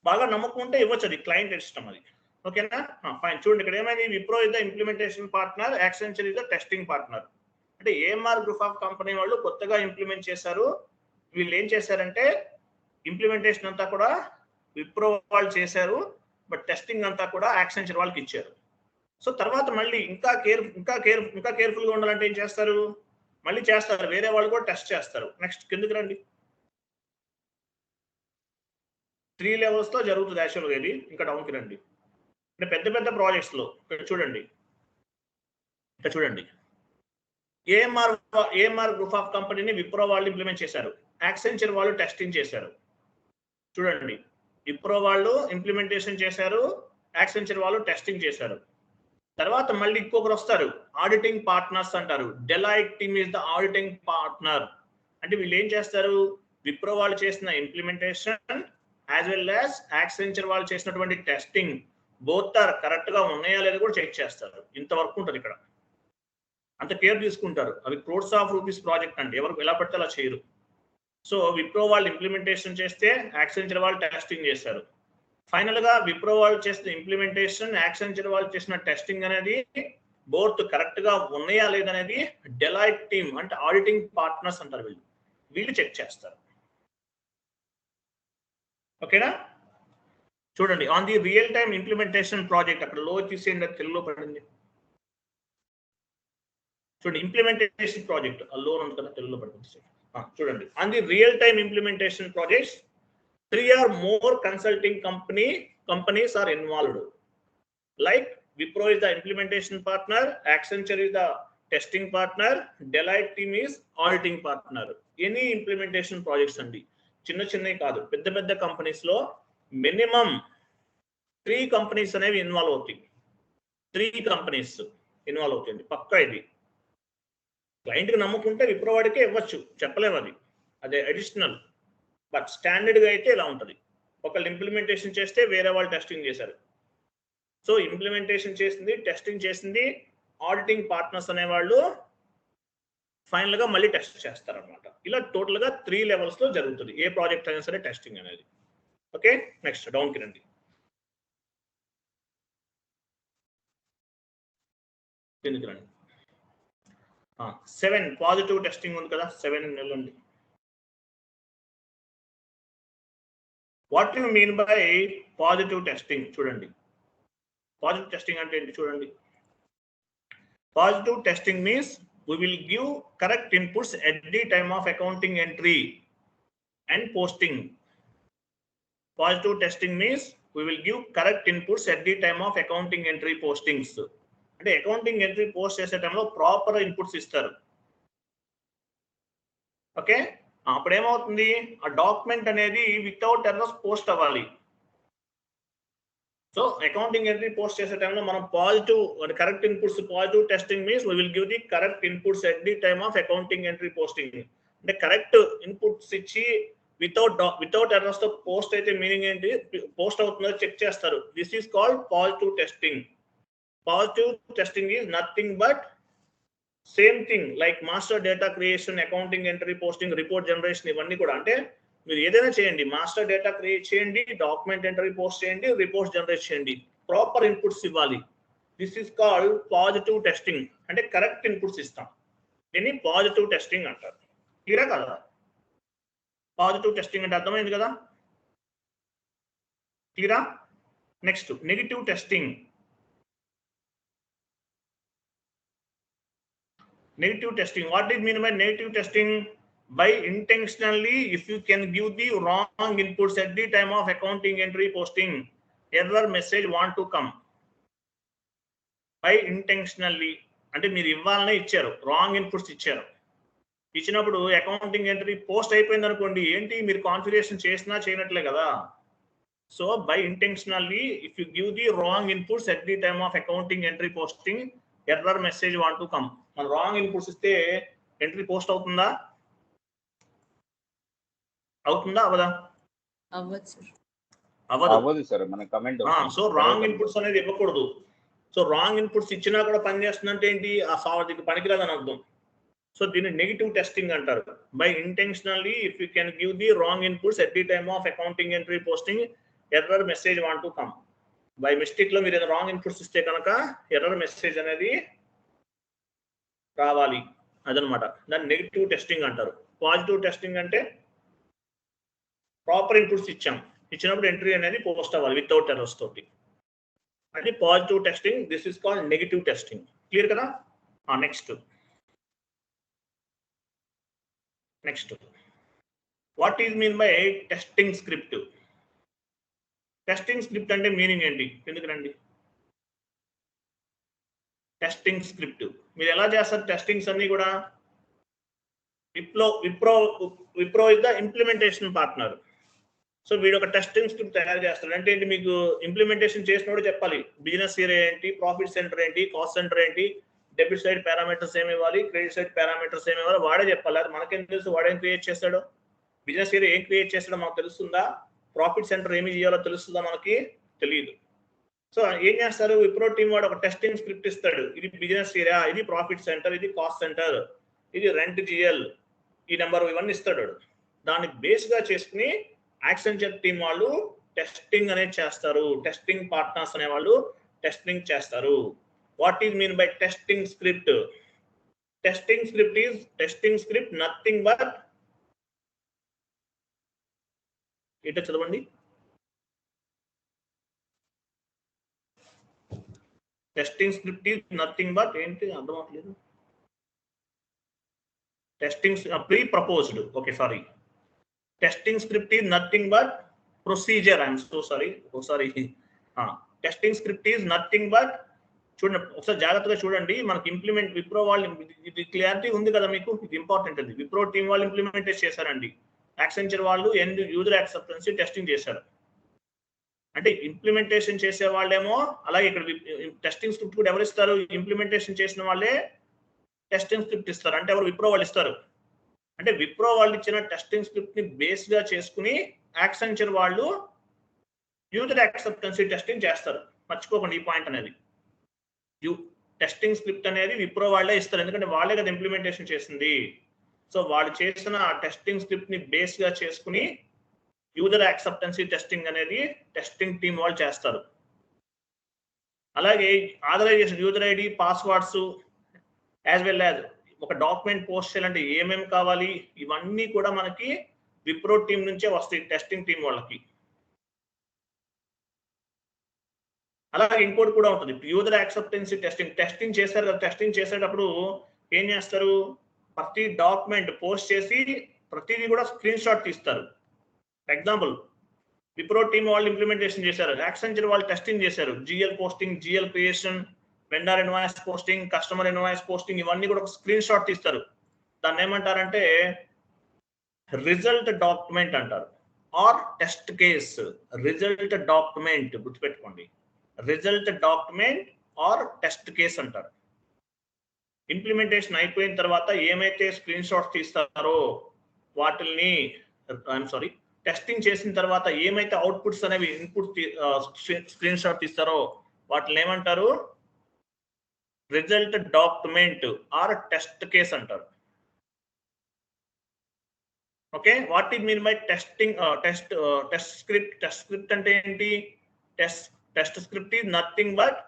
బాగా నమ్మకం ఉంటే ఇవ్వచ్చు, అది క్లయింట్ ఇష్టం అది. ఓకేనా? ఫైన్. చూడండి ఇక్కడ ఏమైంది, Wipro is the implementation partner, Accenture is the testing partner. అంటే ఏఎంఆర్ గ్రూప్ ఆఫ్ కంపెనీ వాళ్ళు కొత్తగా ఇంప్లిమెంట్ చేశారు. వీళ్ళు ఏం చేశారంటే ఇంప్లిమెంటేషన్ అంతా కూడా విప్రో వాళ్ళు చేశారు, బట్ టెస్టింగ్ అంతా కూడా యాక్సెంచర్ వాళ్ళకి ఇచ్చారు. సో తర్వాత మళ్ళీ ఇంకా కేర్ఫుల్ గా ఉండాలంటే ఏం చేస్తారు? మళ్ళీ చేస్తారు, వేరే వాళ్ళు కూడా టెస్ట్ చేస్తారు. నెక్స్ట్ కిందకి రండి. 3 levels లో జరుగుతుంది యాక్చువల్గా ఇది. ఇంకా డౌన్కి రండి. అంటే పెద్ద ప్రాజెక్ట్స్ లో చూడండి, ఏఎంఆర్ గ్రూప్ ఆఫ్ కంపెనీని విప్రో వాళ్ళు ఇంప్లిమెంట్ చేశారు, యాక్సెంచర్ వాళ్ళు టెస్టింగ్ చేశారు. చూడండి, విప్రో వాళ్ళు ఇంప్లిమెంటేషన్ చేశారు, యాక్సెంచర్ వాళ్ళు టెస్టింగ్ చేశారు. తర్వాత మళ్ళీ ఇంకొకరు వస్తారు, ఆడిటింగ్ పార్ట్నర్స్ అంటారు. Deloitte team is the auditing partner. అంటే వీళ్ళు ఏం చేస్తారు? విప్రో వాళ్ళు చేసిన implementation as well as Accenture వాళ్ళు చేసినటువంటి టెస్టింగ్ బోత్ ఆర్ కరెక్ట్ గా ఉన్నాయా లేదా కూడా చెక్ చేస్తారు. ఇంతవరకు ఉంటుంది ఇక్కడ, అంత కేర్ తీసుకుంటారు. అవి క్రోర్స్ ఆఫ్ రూపీస్ ప్రాజెక్ట్ అంటే ఎవరు ఎలా పడితే అలా చేయరు. సో విప్రో వాళ్ళు ఇంప్లిమెంటేషన్ చేస్తే యాక్సెంచర్ వాళ్ళు టెస్టింగ్ చేశారు. ఫైనల్ గా విప్రో వాళ్ళు చేసిన ఇంప్లిమెంటేషన్, యాక్సెంచర్ వాళ్ళు చేసిన టెస్టింగ్ అనేది బోత్ కరెక్ట్ గా ఉన్నాయా లేదనేది డెలాయిట్ టీమ్ అంటే ఆడిటింగ్ పార్ట్నర్స్ అంటారు, వీళ్ళు చెక్ చేస్తారు. ఓకేనా? చూడండి, on the real time implementation project, అక్కడ లో తీసేయండి, తెలుగులో పడింది చూడండి. ఇంప్లిమెంటేషన్ ప్రాజెక్ట్ లో ఉంది కదా, తెలుగులో పడుతుంది చూడండి. On the real time implementation projects 3 or more consulting companies are involved. Like Wipro is the implementation partner, Accenture is the testing partner, Deloitte team is auditing partner. Any implementation projects andi chinna chinna kaadu, pedda pedda companies lo minimum 3 companies అనేవి ఇన్వాల్వ్ అవుతాయి. 3 companies ఇన్వాల్వ్ అవుతాయి పక్కా. ఇది క్లయింట్కి నమ్ముకుంటే విప్రో వాడికే ఇవ్వచ్చు, చెప్పలేము, అదే అడిషనల్. బట్ స్టాండర్డ్గా అయితే ఇలా ఉంటుంది. ఒకళ్ళు ఇంప్లిమెంటేషన్ చేస్తే వేరే వాళ్ళు టెస్టింగ్ చేశారు. సో ఇంప్లిమెంటేషన్ చేసింది, టెస్టింగ్ చేసింది ఆడిటింగ్ పార్ట్నర్స్ అనేవాళ్ళు ఫైనల్గా మళ్ళీ టెస్ట్ చేస్తారనమాట. ఇలా టోటల్గా 3 లెవెల్స్లో జరుగుతుంది ఏ ప్రాజెక్ట్ అయినా సరే టెస్టింగ్ అనేది. ఓకే, నెక్స్ట్ డౌన్కి రండి. కిందికి రండి. 7 పాజిటివ్ టెస్టింగ్ ఉంది కదా, 7 నెలలండి. What you mean by positive testing? చూడండి, పాజిటివ్ టెస్టింగ్ అంటే ఏంటి చూడండి. Positive testing means we will give correct inputs at the time of accounting entry and posting. Positive testing means we will give correct inputs at the time of accounting entry postings. అంటే అకౌంటింగ్ ఎంట్రీ పోస్ట్ చేసే టైంలో ప్రాపర్ ఇన్పుట్స్ ఇస్తారు. ఓకే, అప్పుడు ఏమవుతుంది, ఆ డాక్యుమెంట్ అనేది వితౌట్ ఎర్రర్స్ పోస్ట్ అవ్వాలి. సో అకౌంటింగ్ ఎంట్రీ పోస్ట్ చేసే టైంలో మనం positive correct inputs, positive testing means we will give the correct inputs at the time of accounting entry posting. అంటే కరెక్ట్ ఇన్పుట్స్ ఇచ్చి వితౌట్ ఎర్రర్స్ తో పోస్ట్ అయితే మీనింగ్ ఏంటి, పోస్ట్ అవుతుందో చెక్ చేస్తారు. This is called positive testing. Positive testing is nothing but same thing like master data creation, accounting entry posting, report generation, ఇవన్నీ కూడా. అంటే మీరు ఏదైనా చేయండి, మాస్టర్ డేటా క్రియేట్ చేయండి, డాక్యుమెంట్ ఎంట్రీ పోస్ట్ చేయండి, రిపోర్ట్స్ జనరేట్ చేయండి, ప్రాపర్ ఇన్పుట్స్ ఇవ్వాలి. This is called positive testing. అంటే కరెక్ట్ ఇన్పుట్స్ ఇస్తాం, దీన్ని పాజిటివ్ టెస్టింగ్ అంటారు. క్లియరా కదా? పాజిటివ్ టెస్టింగ్ అంటే అర్థమైంది కదా? క్లియరా? Next negative testing. Negative testing. What does it mean by negative testing? By intentionally, if you can give the wrong inputs at the time of accounting entry posting, error message want to come. By intentionally, అంటే మీరు ఇవ్వాలనే ఇచ్చారు, రాంగ్ ఇన్పుట్స్ ఇచ్చారు. ఇచ్చినప్పుడు అకౌంటింగ్ ఎంట్రీ పోస్ట్ అయిపోయింది అనుకోండి, ఏంటి మీరు కాన్ఫిగరేషన్ చేసినా చేయనట్లే కదా. So by intentionally if you give the wrong inputs at the time of accounting entry posting, error message want to come. మన రాంగ్ ఇన్పుట్స్ ఇస్తే ఎంట్రీ పోస్ట్ అవుతుందా? అవుతుందా అవదా? అవ్వదు సార్, మన కమెంట్. సో రాంగ్ ఇన్పుట్స్ అనేది ఇవ్వకూడదు. సో రాంగ్ ఇన్పుట్స్ ఇచ్చినా కూడా పని చేస్తుందంటే ఏంటి, ఆ సాఫ్ట్వేర్ పనికిరాదని అర్థం. సో దీన్ని నెగిటివ్ టెస్టింగ్ అంటారు. By intentionally if you can give the wrong inputs at the time of accounting entry posting, error message want to come. By mistake లో మీరు ఏదైనా రాంగ్ ఇన్పుట్స్ ఇస్తే కనుక ఎర్రర్ మెసేజ్ అనేది రావాలి, అదనమాట. దాన్ని నెగిటివ్ టెస్టింగ్ అంటారు. పాజిటివ్ టెస్టింగ్ అంటే ప్రాపర్ ఇన్పుట్స్ ఇచ్చినప్పుడు ఎంట్రీ అనేది పోస్ట్ అవ్వాలి వితౌట్ ఎర్రర్స్ తోటి. అది positive testing. This is called negative testing. Clear కదా? Next what is mean by testing script? Testing script అంటే మీనింగ్ ఏంటి? ఎందుకు రండి. టెస్టింగ్ స్క్రిప్ట్ మీరు ఎలా చేస్తారు? టెస్టింగ్స్ అన్ని కూడా Wipro is the implementation partner. So వీడు ఒక టెస్టింగ్ స్క్రిప్ట్ తయారు చేస్తాడు. అంటే ఏంటి, మీకు ఇంప్లిమెంటేషన్ చేసినప్పుడు చెప్పాలి బిజినెస్ ఇయర్ ఏంటి, ప్రాఫిట్ సెంటర్ ఏంటి, కాస్ట్ సెంటర్ ఏంటి, డెబిట్ సైడ్ పారామీటర్స్ ఏమి ఇవ్వాలి, క్రెడిట్ సైడ్ పారామీటర్స్ ఏమి ఇవ్వాలి, వాడే చెప్పాలి. అది మనకేం తెలుసు, వాడేం క్రియేట్ చేస్తాడో. బిజినెస్ ఇయర్ ఏం క్రియేట్ చేస్తాడో మనకు తెలుస్తుందా? ప్రాఫిట్ సెంటర్ ఏమి చేయాలో తెలుస్తుందా? మనకి తెలియదు. సో ఏం చేస్తారు, విప్రో టీం వాడు ఒక టెస్టింగ్ స్క్రిప్ట్ ఇస్తాడు. ఇది బిజినెస్ ఏరియా, ఇది ప్రాఫిట్ సెంటర్, ఇది కాస్ట్ సెంటర్, ఇది రెంట్ జిఎల్, ఈ నెంబర్, ఇవన్నీ ఇస్తాడు. దాన్ని బేస్ గా చేసుకుని యాక్సెంచర్ టీమ్ వాళ్ళు టెస్టింగ్ అనేది చేస్తారు. టెస్టింగ్ పార్ట్నర్స్ అనే వాళ్ళు టెస్టింగ్ చేస్తారు. What is mean by testing script? Testing script is testing script nothing but ఏంటో చదవండి. Testing script is nothing but ఏంటి అర్థం అవట్లేదు. Testing pre proposed, okay sorry. Testing script is nothing but procedure. I'm so sorry, ఒకసారి testing script is nothing but, చూడండి ఒకసారి జాగ్రత్తగా చూడండి. మనకి ఇంప్లిమెంట్ విప్రో వాళ్ళు, ఇది క్లియారిటీ ఉంది కదా మీకు, ఇది ఇంపార్టెంట్. అది విప్రో టీం వాళ్ళు ఇంప్లిమెంట్ చేశారండి. యాక్సెంచర్ వాళ్ళు ఎండ్ యూజర్ యాక్సెప్టెన్సీ టెస్టింగ్ చేశారు. అంటే ఇంప్లిమెంటేషన్ చేసే వాళ్ళేమో, అలాగే ఇక్కడ టెస్టింగ్ స్క్రిప్ట్ కూడా ఎవరు ఇస్తారు? ఇంప్లిమెంటేషన్ చేసిన వాళ్ళే టెస్టింగ్ స్క్రిప్ట్ ఇస్తారు. అంటే ఎవరు? విప్రో వాళ్ళు ఇస్తారు. అంటే విప్రో వాళ్ళు ఇచ్చిన టెస్టింగ్ స్క్రిప్ట్ ని బేస్ గా చేసుకుని యాక్సెంచర్ వాళ్ళు యూజర్ యాక్సెప్టెన్సీ టెస్టింగ్ చేస్తారు. మర్చిపోకండి ఈ పాయింట్ అనేది. టెస్టింగ్ స్క్రిప్ట్ అనేది విప్రో వాళ్ళే ఇస్తారు, ఎందుకంటే వాళ్ళే కదా ఇంప్లిమెంటేషన్ చేసింది. సో వాళ్ళు చేసిన ఆ టెస్టింగ్ స్క్రిప్ట్ ని బేస్ గా చేసుకుని యూజర్ యాక్సెప్టెన్సీ టెస్టింగ్ అనేది టెస్టింగ్ టీం వాళ్ళు చేస్తారు. అలాగే authorization, user ID, passwords, as well as ఒక డాక్యుమెంట్ పోస్ట్ చేయాలంటే ఏమేమి కావాలి, ఇవన్నీ కూడా మనకి విప్రో టీం నుంచే వస్తాయి టెస్టింగ్ టీం వాళ్ళకి. అలాగే ఇంకోటి కూడా ఉంటుంది, యూజర్ యాక్సెప్టెన్సీ టెస్టింగ్ చేస్తారు కదా. టెస్టింగ్ చేసేటప్పుడు ఏం చేస్తారు? ప్రతి డాక్యుమెంట్ పోస్ట్ చేసి ప్రతిదీ కూడా స్క్రీన్ షాట్ తీస్తారు. ఎగ్జాంపుల్, విప్రో టీమ్ వాళ్ళు ఇంప్లిమెంటేషన్ చేశారు, యాక్సెంచర్ వాళ్ళు టెస్టింగ్ చేశారు. GL posting, GL creation, vendor invoice posting, customer invoice posting, ఇవన్నీ కూడా ఒక స్క్రీన్ షాట్ తీస్తారు. దాన్ని ఏమంటారంటే రిజల్ట్ డాక్యుమెంట్ అంటారు, or test case. Result document గుర్తుపెట్టుకోండి, result document or test case అంటారు. ఇంప్లిమెంటేషన్ అయిపోయిన తర్వాత ఏమైతే స్క్రీన్ షాట్స్ తీస్తారో వాటిల్ని, ఐఎమ్ సారీ, టెస్టింగ్ చేసిన తర్వాత ఏమైతే అవుట్పుట్స్ అనేవి ఇన్పుట్ స్క్రీన్ షాట్ తీస్తారో వాటిని ఏమంటారు? Result document or test case అంటారు. Okay, what is mean by testing test script? Test script అంటే ఏంటి? Test script is nothing but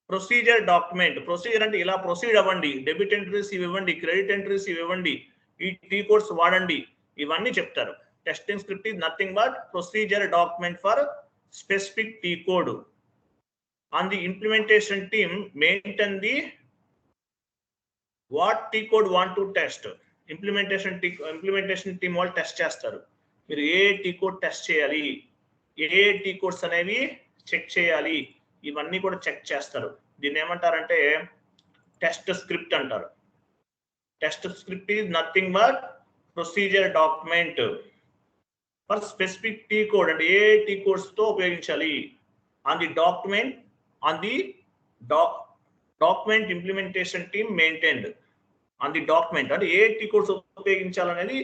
procedure document. Procedure అంటే ఇలా ప్రొసీడ్ అవ్వండి, డెబిట్ ఎంట్రీస్ ఇవి ఇవ్వండి, క్రెడిట్ ఎంట్రీస్ ఇవి ఇవ్వండి, ఈ టీ కోడ్స్ వాడండి, ఇవన్నీ చెప్తారు. Testing script is nothing but procedure document for specific T code. On the implementation team maintain the what T code want to test. Implementation team వాళ్ళు టెస్ట్ చేస్తారు. మీరు ఏ టీ కోడ్ టెస్ట్ చేయాలి, ఏ టీ కోడ్స్ అనేవి చెక్ చేయాలి, ఇవన్నీ కూడా చెక్ చేస్తారు. దీన్ని ఏమంటారంటే టెస్ట్ స్క్రిప్ట్ అంటారు. Test script is nothing but procedure document for specific T code. అంటే ఏ టీ కోడ్స్ తో ఉపయోగించాలి. On the document, on the document implementation team maintained on the document. అంటే ఏ టీ కోడ్స్ ఉపయోగించాలనేది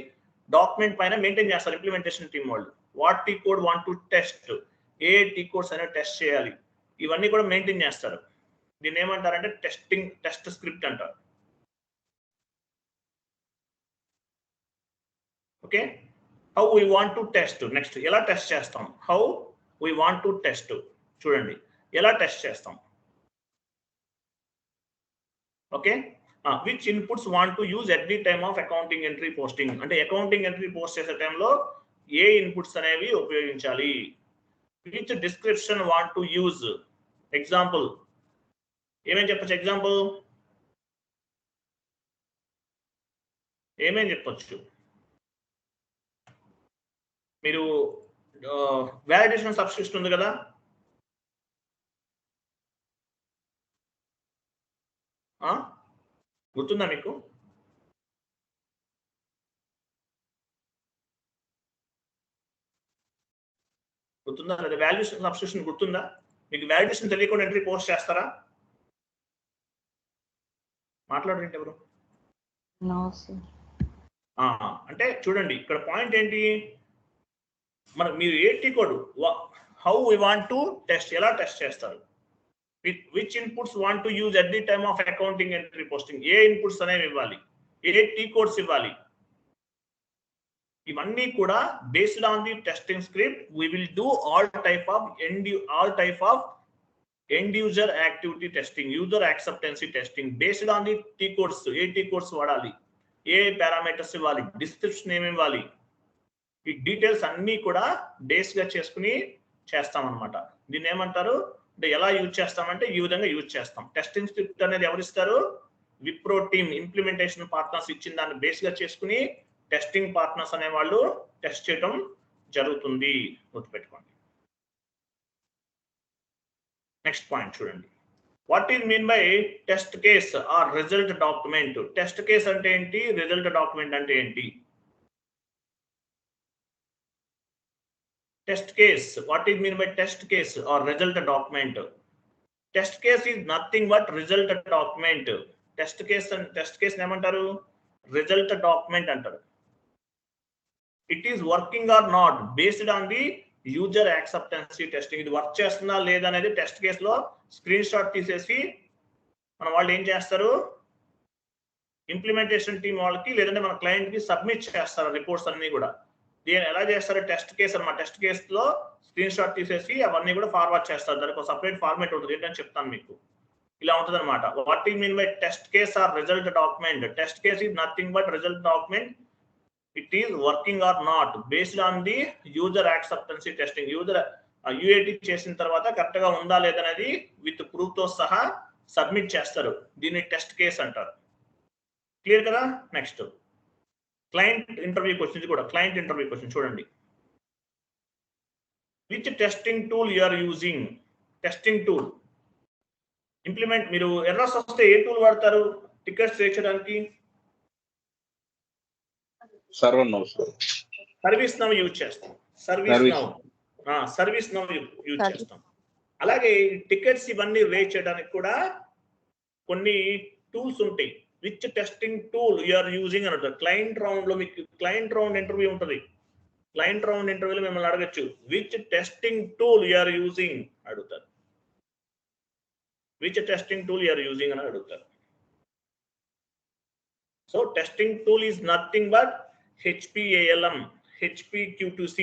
డాక్యుమెంట్ పైన మెయింటైన్ చేస్తారు ఇంప్లిమెంటేషన్ టీం వాళ్ళు. What T code want to test, A T codes అనేది టెస్ట్ చేయాలి, ఇవన్నీ కూడా మెయింటైన్ చేస్తారు. దీన్ని ఏమంటారంటే టెస్ట్ స్క్రిప్ట్ అంటారు. Okay, how we want to test. Next ఎలా టెస్ట్ చేస్తాం? How we want to test. చూడండి ఎలా టెస్ట్ చేస్తాం. Okay, which inputs want to use at the time of accounting entry posting. అంటే అకౌంటింగ్ ఎంట్రీ పోస్ట్ చేసే టైంలో ఏ ఇన్పుట్స్ అనేవి ఉపయోగించాలి. Which description want to use. Example ఏమేం చెప్పచ్చు? ఎగ్జాంపుల్ ఏమేం చెప్పచ్చు? మీరు వాలిడేషన్ సబ్స్క్రిప్షన్ ఉంది కదా, గుర్తుందా మీకు? గుర్తుందా లేదా? వాల్యుయేషన్ సబ్స్క్రిప్షన్ గుర్తుందా మీకు? వాల్యుయేషన్ తెలియకుండా ఎంట్రీ పోస్ట్ చేస్తారా? మాట్లాడండి ఎవరు? అంటే చూడండి ఇక్కడ పాయింట్ ఏంటి, మీరు ఏ T code how we want to test, ఎలా టెస్ట్ చేస్తారు. Which inputs want to use at the time of accounting entry posting. ఏ ఇన్పుట్స్ అనేవి ఇవ్వాలి, ఏ టీ కోడ్స్ ఇవ్వాలి. ఇవన్నీ కూడా based on the testing script we will do all type of end user activity testing, user acceptance testing based on the T codes. A T codes వాడాలి, ఏ పారామీటర్స్ ఇవ్వాలి, డిస్క్రిప్షన్ ఏమి ఇవ్వాలి, ఈ డీటెయిల్స్ అన్నీ కూడా బేస్ గా చేసుకుని చేస్తాం అనమాట. దీన్ని ఏమంటారు అంటే ఎలా యూజ్ చేస్తామంటే ఈ విధంగా యూజ్ చేస్తాం. టెస్టింగ్ స్క్రిప్ట్ అనేది ఎవరు ఇస్తారు? విప్రో టీమ్ ఇంప్లిమెంటేషన్ పార్ట్నర్స్ ఇచ్చిన దాన్ని బేస్ గా చేసుకుని టెస్టింగ్ పార్ట్నర్స్ అనే వాళ్ళు టెస్ట్ చేయడం జరుగుతుంది. గుర్తుపెట్టుకోండి. నెక్స్ట్ పాయింట్ చూడండి. What is mean by test case or result document? Test case అంటే ఏంటి, రిజల్ట్ డాక్యుమెంట్ అంటే ఏంటి? Test case, what is mean by test case or result document? Test case is nothing but result document. Test case ఏమంటారు? రిజల్ట్ డాక్యుమెంట్ అంటారు. It is working or not based on the user acceptancy testing. ఇది వర్క్ చేస్తుందా లేదా అనేది టెస్ట్ కేసులో స్క్రీన్ షాట్ తీసేసి మన వాళ్ళు ఏం చేస్తారు, ఇంప్లిమెంటేషన్ టీం వాళ్ళకి లేదంటే మన క్లయింట్ కి సబ్మిట్ చేస్తారు రిపోర్ట్స్ అన్ని కూడా. దీన్ని ఎలా చేస్తారు? టెస్ట్ కేసు అన్నమాట. టెస్ట్ కేసులో స్క్రీన్ షాట్ తీసేసి అవన్నీ కూడా ఫార్వర్డ్ చేస్తారు. దానికి ఒక సపరేట్ ఫార్మేట్ ఉంటుంది, ఏంటని చెప్తాను మీకు. ఇలా ఉంటుంది అనమాట. What is mean by test case or result document? Test case is nothing but result document. It is working or not based on the user acceptance testing. User UAT చేసిన తర్వాత కరెక్ట్ గా ఉందా లేదనేది విత్ ప్రూఫ్ తో సహా సబ్మిట్ చేస్తారు. దీన్ని టెస్ట్ కేస్ అంటారు. క్లియర్ కదా? నెక్స్ట్ క్లయింట్ ఇంటర్వ్యూ క్వశ్చన్ కూడా. క్లయింట్ ఇంటర్వ్యూ క్వశ్చన్ చూడండి. Which testing tool you are using? Testing tool implement, మీరు ఎర్రర్స్ వస్తే ఏ టూల్ వాడతారు టికెట్స్ చేయడానికి? సర్వీస్ నౌ యూజ్ చేస్తాం. సర్వీస్ నౌ యూజ్ చేస్తాం. అలాగే టికెట్స్ ఇవన్నీ రేట్ చేయడానికి కూడా కొన్ని టూల్స్ ఉంటాయి. Which testing tool you are using అని అంటారు. క్లయింట్ రౌండ్ లో మీకు క్లయింట్ రౌండ్ ఇంటర్వ్యూ ఉంటుంది. క్లయింట్ రౌండ్ ఇంటర్వ్యూలో మిమ్మల్ని అడగచ్చు which testing tool you are using అడుగుతారు. Which testing tool you are using అని అడుగుతారు. So testing tool is nothing but HPALM, HPQ2C.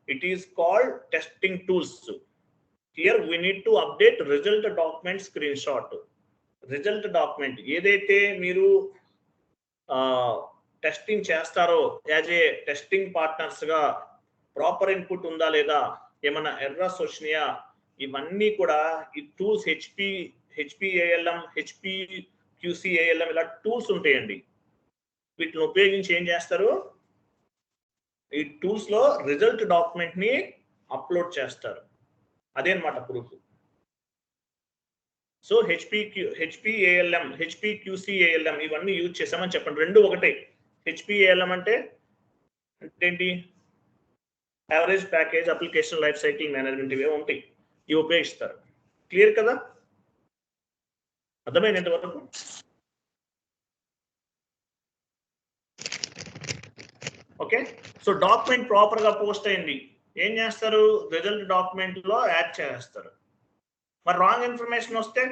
It is called testing tools. Here we need to update result document screenshot. Result document ఏదైతే మీరు టెస్టింగ్ చేస్తారో యాజ్ ఏ టెస్టింగ్ పార్ట్నర్స్ గా ప్రాపర్ ఇన్పుట్ ఉందా లేదా, ఏమైనా ఎర్రర్స్ వచ్చినాయా, ఇవన్నీ కూడా ఈ టూల్స్ HPALM, HPQCALM ఇలా టూల్స్ ఉంటాయండి. వీటిని ఉపయోగించి ఏం చేస్తారు, ఈ టూల్స్ లో రిజల్ట్ డాక్యుమెంట్ ని అప్లోడ్ చేస్తారు. అదే అన్నమాట ప్రూఫ్. సో HPALM, HPQCALM ఇవన్నీ యూజ్ చేసామని చెప్పండి. రెండు ఒకటే. HPALM అంటే ఏంటి? Average package application life cycle management ఇవే ఉంటాయి, ఇవి ఉపయోగిస్తారు. క్లియర్ కదా? అర్థమైంది ఎంతవరకు? ఓకే. సో డాక్యుమెంట్ ప్రాపర్ గా పోస్ట్ అయింది, ఏం చేస్తారు, రిజల్ట్ డాక్యుమెంట్ లో యాడ్ చేస్తారు. మరి రాంగ్ ఇన్ఫర్మేషన్ వస్తే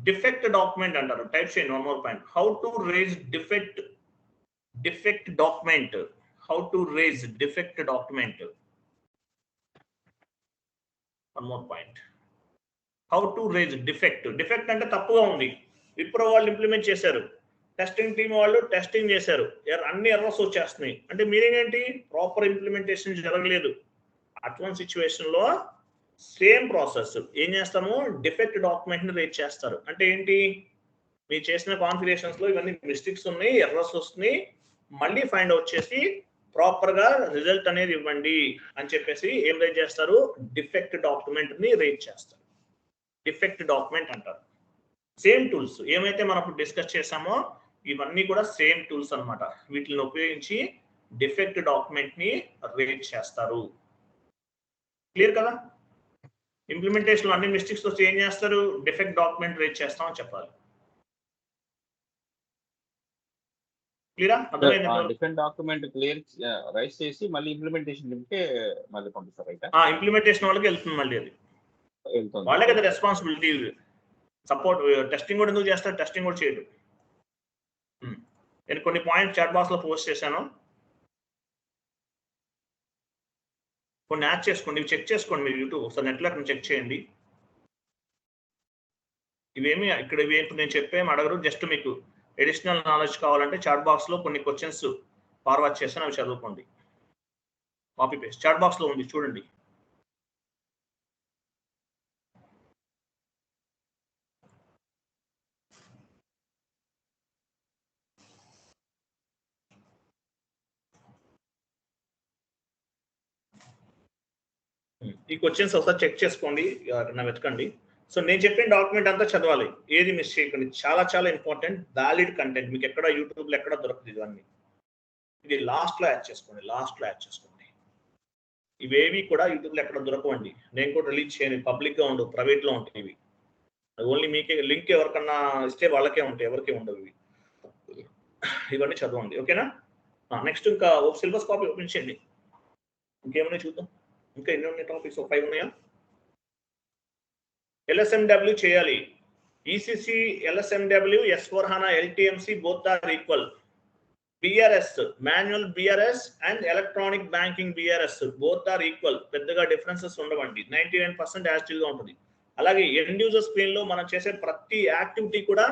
డిఫెక్ట్ డాక్యుమెంట్ అంటారు. టైప్ చేయండి. One more point, how to raise defect document. How to raise defect document. One more point, how to raise defect. Defect అంటే తప్పుగా ఉంది, విప్రో వాళ్ళు ఇంప్లిమెంట్ చేశారు, టెస్టింగ్ టీమ్ వాళ్ళు టెస్టింగ్ చేశారు, అన్ని ఎర్రర్స్ వచ్చేస్తున్నాయి అంటే మీనింగ్ ఏంటి, ప్రాపర్ ఇంప్లిమెంటేషన్ జరగలేదు. అటువంటి సిచ్యువేషన్ లో సేమ్ ప్రాసెస్ ఏం చేస్తాము, డిఫెక్ట్ డాక్యుమెంట్ ని రేట్ చేస్తారు. అంటే ఏంటి, మీరు చేసిన కాన్ఫిగరేషన్స్ లో ఇవన్నీ మిస్టేక్స్ ఉన్నాయి, ఎర్రర్స్ వస్తున్నాయి, మళ్ళీ ఫైండ్ అవుట్ చేసి ప్రాపర్ గా రిజల్ట్ అనేది ఇవ్వండి అని చెప్పేసి ఏం రేట్ చేస్తారు, డిఫెక్ట్ డాక్యుమెంట్ ని రేట్ చేస్తారు. డిఫెక్ట్ డాక్యుమెంట్ అంటారు. సేమ్ టూల్స్ ఏమైతే మనం ఇప్పుడు డిస్కస్ చేసామో ఇవన్నీ కూడా సేమ్ టూల్స్ అన్నమాట. వీటిని ఉపయోగించి డిఫెక్ట్ డాక్యుమెంట్ ని రేట్ చేస్తారు. క్లియర్ కదా? ఇంప్లిమెంటేషన్ లో అన్ని మిస్టేక్స్ వస్తే ఏం చేస్తారు, డిఫెక్ట్ డాక్యుమెంట్ రేట్ చేస్తామని చెప్పాలి. క్లియరా? అర్థమైంది? డిఫెక్ట్ డాక్యుమెంట్ క్లియర్ రైస్ చేసి మళ్ళీ ఇంప్లిమెంటేషన్ లింకే మళ్ళీ పంపిస్తారు. అయితే ఇంప్లిమెంటేషన్ వాళ్ళకి వెళ్తుంది, మళ్ళీ అది వాళ్ళే కదా రెస్పాన్సిబిలిటీ. సపోర్ట్ టెస్టింగ్ కూడా ఎందుకు చేస్తారు, టెస్టింగ్ కూడా చేయడు. నేను కొన్ని పాయింట్స్ చాట్ బాక్స్ లో పోస్ట్ చేశాను, కొన్ని యాడ్ చేసుకోండి, ఇవి చెక్ చేసుకోండి మీరు యూట్యూబ్ ఒకసారి నెట్లో అక్కడ చెక్ చేయండి. ఇవేమి ఇక్కడ ఇవేంటి నేను చెప్పేమి అడగరు, జస్ట్ మీకు అడిషనల్ నాలెడ్జ్ కావాలంటే చాట్ బాక్స్ లో కొన్ని క్వశ్చన్స్ ఫార్వర్డ్ చేస్తాను, అవి చదువుకోండి. కాపీ పేస్ట్ చాట్ బాక్స్ లో ఉంది చూడండి. ఈ క్వశ్చన్స్ ఒకసారి చెక్ చేసుకోండి, వెతకండి. సో నేను చెప్పిన డాక్యుమెంట్ అంతా చదవాలి, ఏది మిస్ చేయకండి. చాలా చాలా ఇంపార్టెంట్, వ్యాలిడ్ కంటెంట్. మీకు ఎక్కడ యూట్యూబ్లో ఎక్కడ దొరకదు ఇవన్నీ. ఇది లాస్ట్లో యాడ్ చేసుకోండి, లాస్ట్లో యాడ్ చేసుకోండి. ఇవేవి కూడా యూట్యూబ్లో ఎక్కడ దొరకవండి. నేను కూడా రిలీజ్ చేయను, పబ్లిక్గా ఉండవు, ప్రైవేట్లో ఉంటాయి ఇవి. ఓన్లీ మీకే లింక్ ఎవరికన్నా ఇస్తే వాళ్ళకే ఉంటాయి, ఎవరికే ఉండవు ఇవి. ఇవన్నీ చదవండి, ఓకేనా? నెక్స్ట్ ఇంకా సిలబస్ కాపీ ఓపెన్ చేయండి. ఇంకేమైనా చూద్దాం. ఇంకా ఎన్ని ఉన్నాయి టాపిక్స్? 5 ఉన్నాయా? LSMW చేయాలి. ECC, LSMW, S/4HANA, LTMC both are equal. BRS, manual BRS and electronic banking BRS both are equal. పెద్దగా డిఫరెన్సెస్ ఉండవండి, 99% యాక్టివ్ గా ఉంటుంది. అలాగే ఎండ్ యూజర్ స్క్రీన్ లో మనం చేసే ప్రతి యాక్టివిటీ కూడా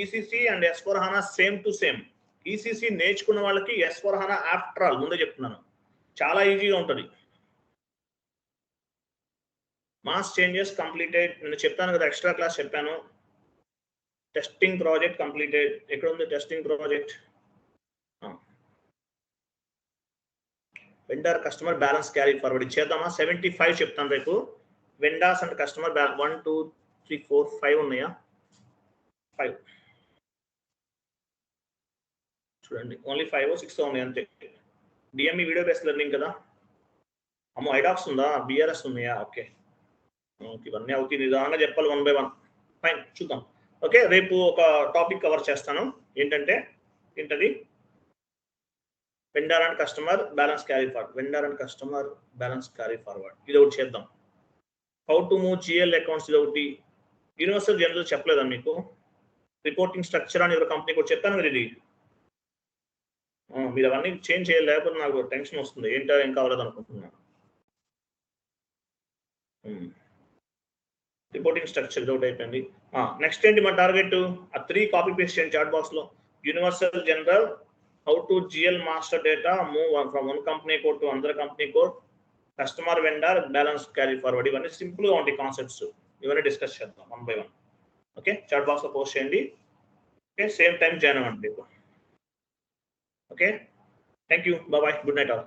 ECC and S/4HANA same to same. ECC నేర్చుకున్న వాళ్ళకి S/4HANA ఆఫ్టర్ ఆల్ ముందే చెప్తున్నాను చాలా ఈజీగా ఉంటుంది. మాస్ చేంజెస్ కంప్లీటెడ్, నేను చెప్పాను కదా, ఎక్స్ట్రా క్లాస్ చెప్పాను. Testing project completed. ఎక్కడ ఉంది testing project? Vendor customer balance carry forward ఇచ్చేద్దామా? 75 చెప్తాను రేపు. వెండర్స్ అండ్ కస్టమర్ 1 2 3 4 5 ఉన్నాయా? 5 చూడండి, ఓన్లీ 5 6 ఉన్నాయి అంతే. డిఎంఈ వీడియో బేస్డ్ లెర్నింగ్ కదా. అమ్మో ఐడాక్స్ ఉందా? బిఆర్ఎస్ ఉన్నాయా? ఓకే, ఇవన్నీ అవుతుంది, నిదానంగా చెప్పాలి 1 by 1. ఫైన్, చూద్దాం. ఓకే, రేపు ఒక టాపిక్ కవర్ చేస్తాను. ఏంటంటే ఏంటది? Vendor and customer balance carry forward. Vendor and customer balance carry forward ఇది ఒకటి చేద్దాం. How to move GL accounts ఇది ఒకటి. యూనివర్సల్ జనరల్ చెప్పలేదా మీకు? రిపోర్టింగ్ స్ట్రక్చర్ అని ఎవరి కంపెనీ కూడా చెప్పాను మీరు. ఇది మీరు అవన్నీ చేంజ్ చేయాలి, లేకపోతే నాకు టెన్షన్ వస్తుంది. ఏంటో ఏం కావాలేదు అనుకుంటున్నాను. రిపోర్టింగ్ స్ట్రక్చర్ ఇది ఒకటి అయిపోయింది. నెక్స్ట్ ఏంటి మన టార్గెట్? ఆ 3 కాపీ పేస్ట్ చేయండి చాట్ బాక్స్ లో. Universal general, how to GL master data, move from one company code to another company code, customer vendor balance carry forward. ఇవన్నీ సింపుల్ గా ఉంటాయి కాన్సెప్ట్స్. ఇవన్నీ డిస్కస్ చేద్దాం 1 by 1. ఓకే, చాట్ బాక్స్ లో పోస్ట్ చేయండి. ఓకే, సేమ్ టైం జాయిన్ అవ్వండి. Okay, thank you, bye, good night all.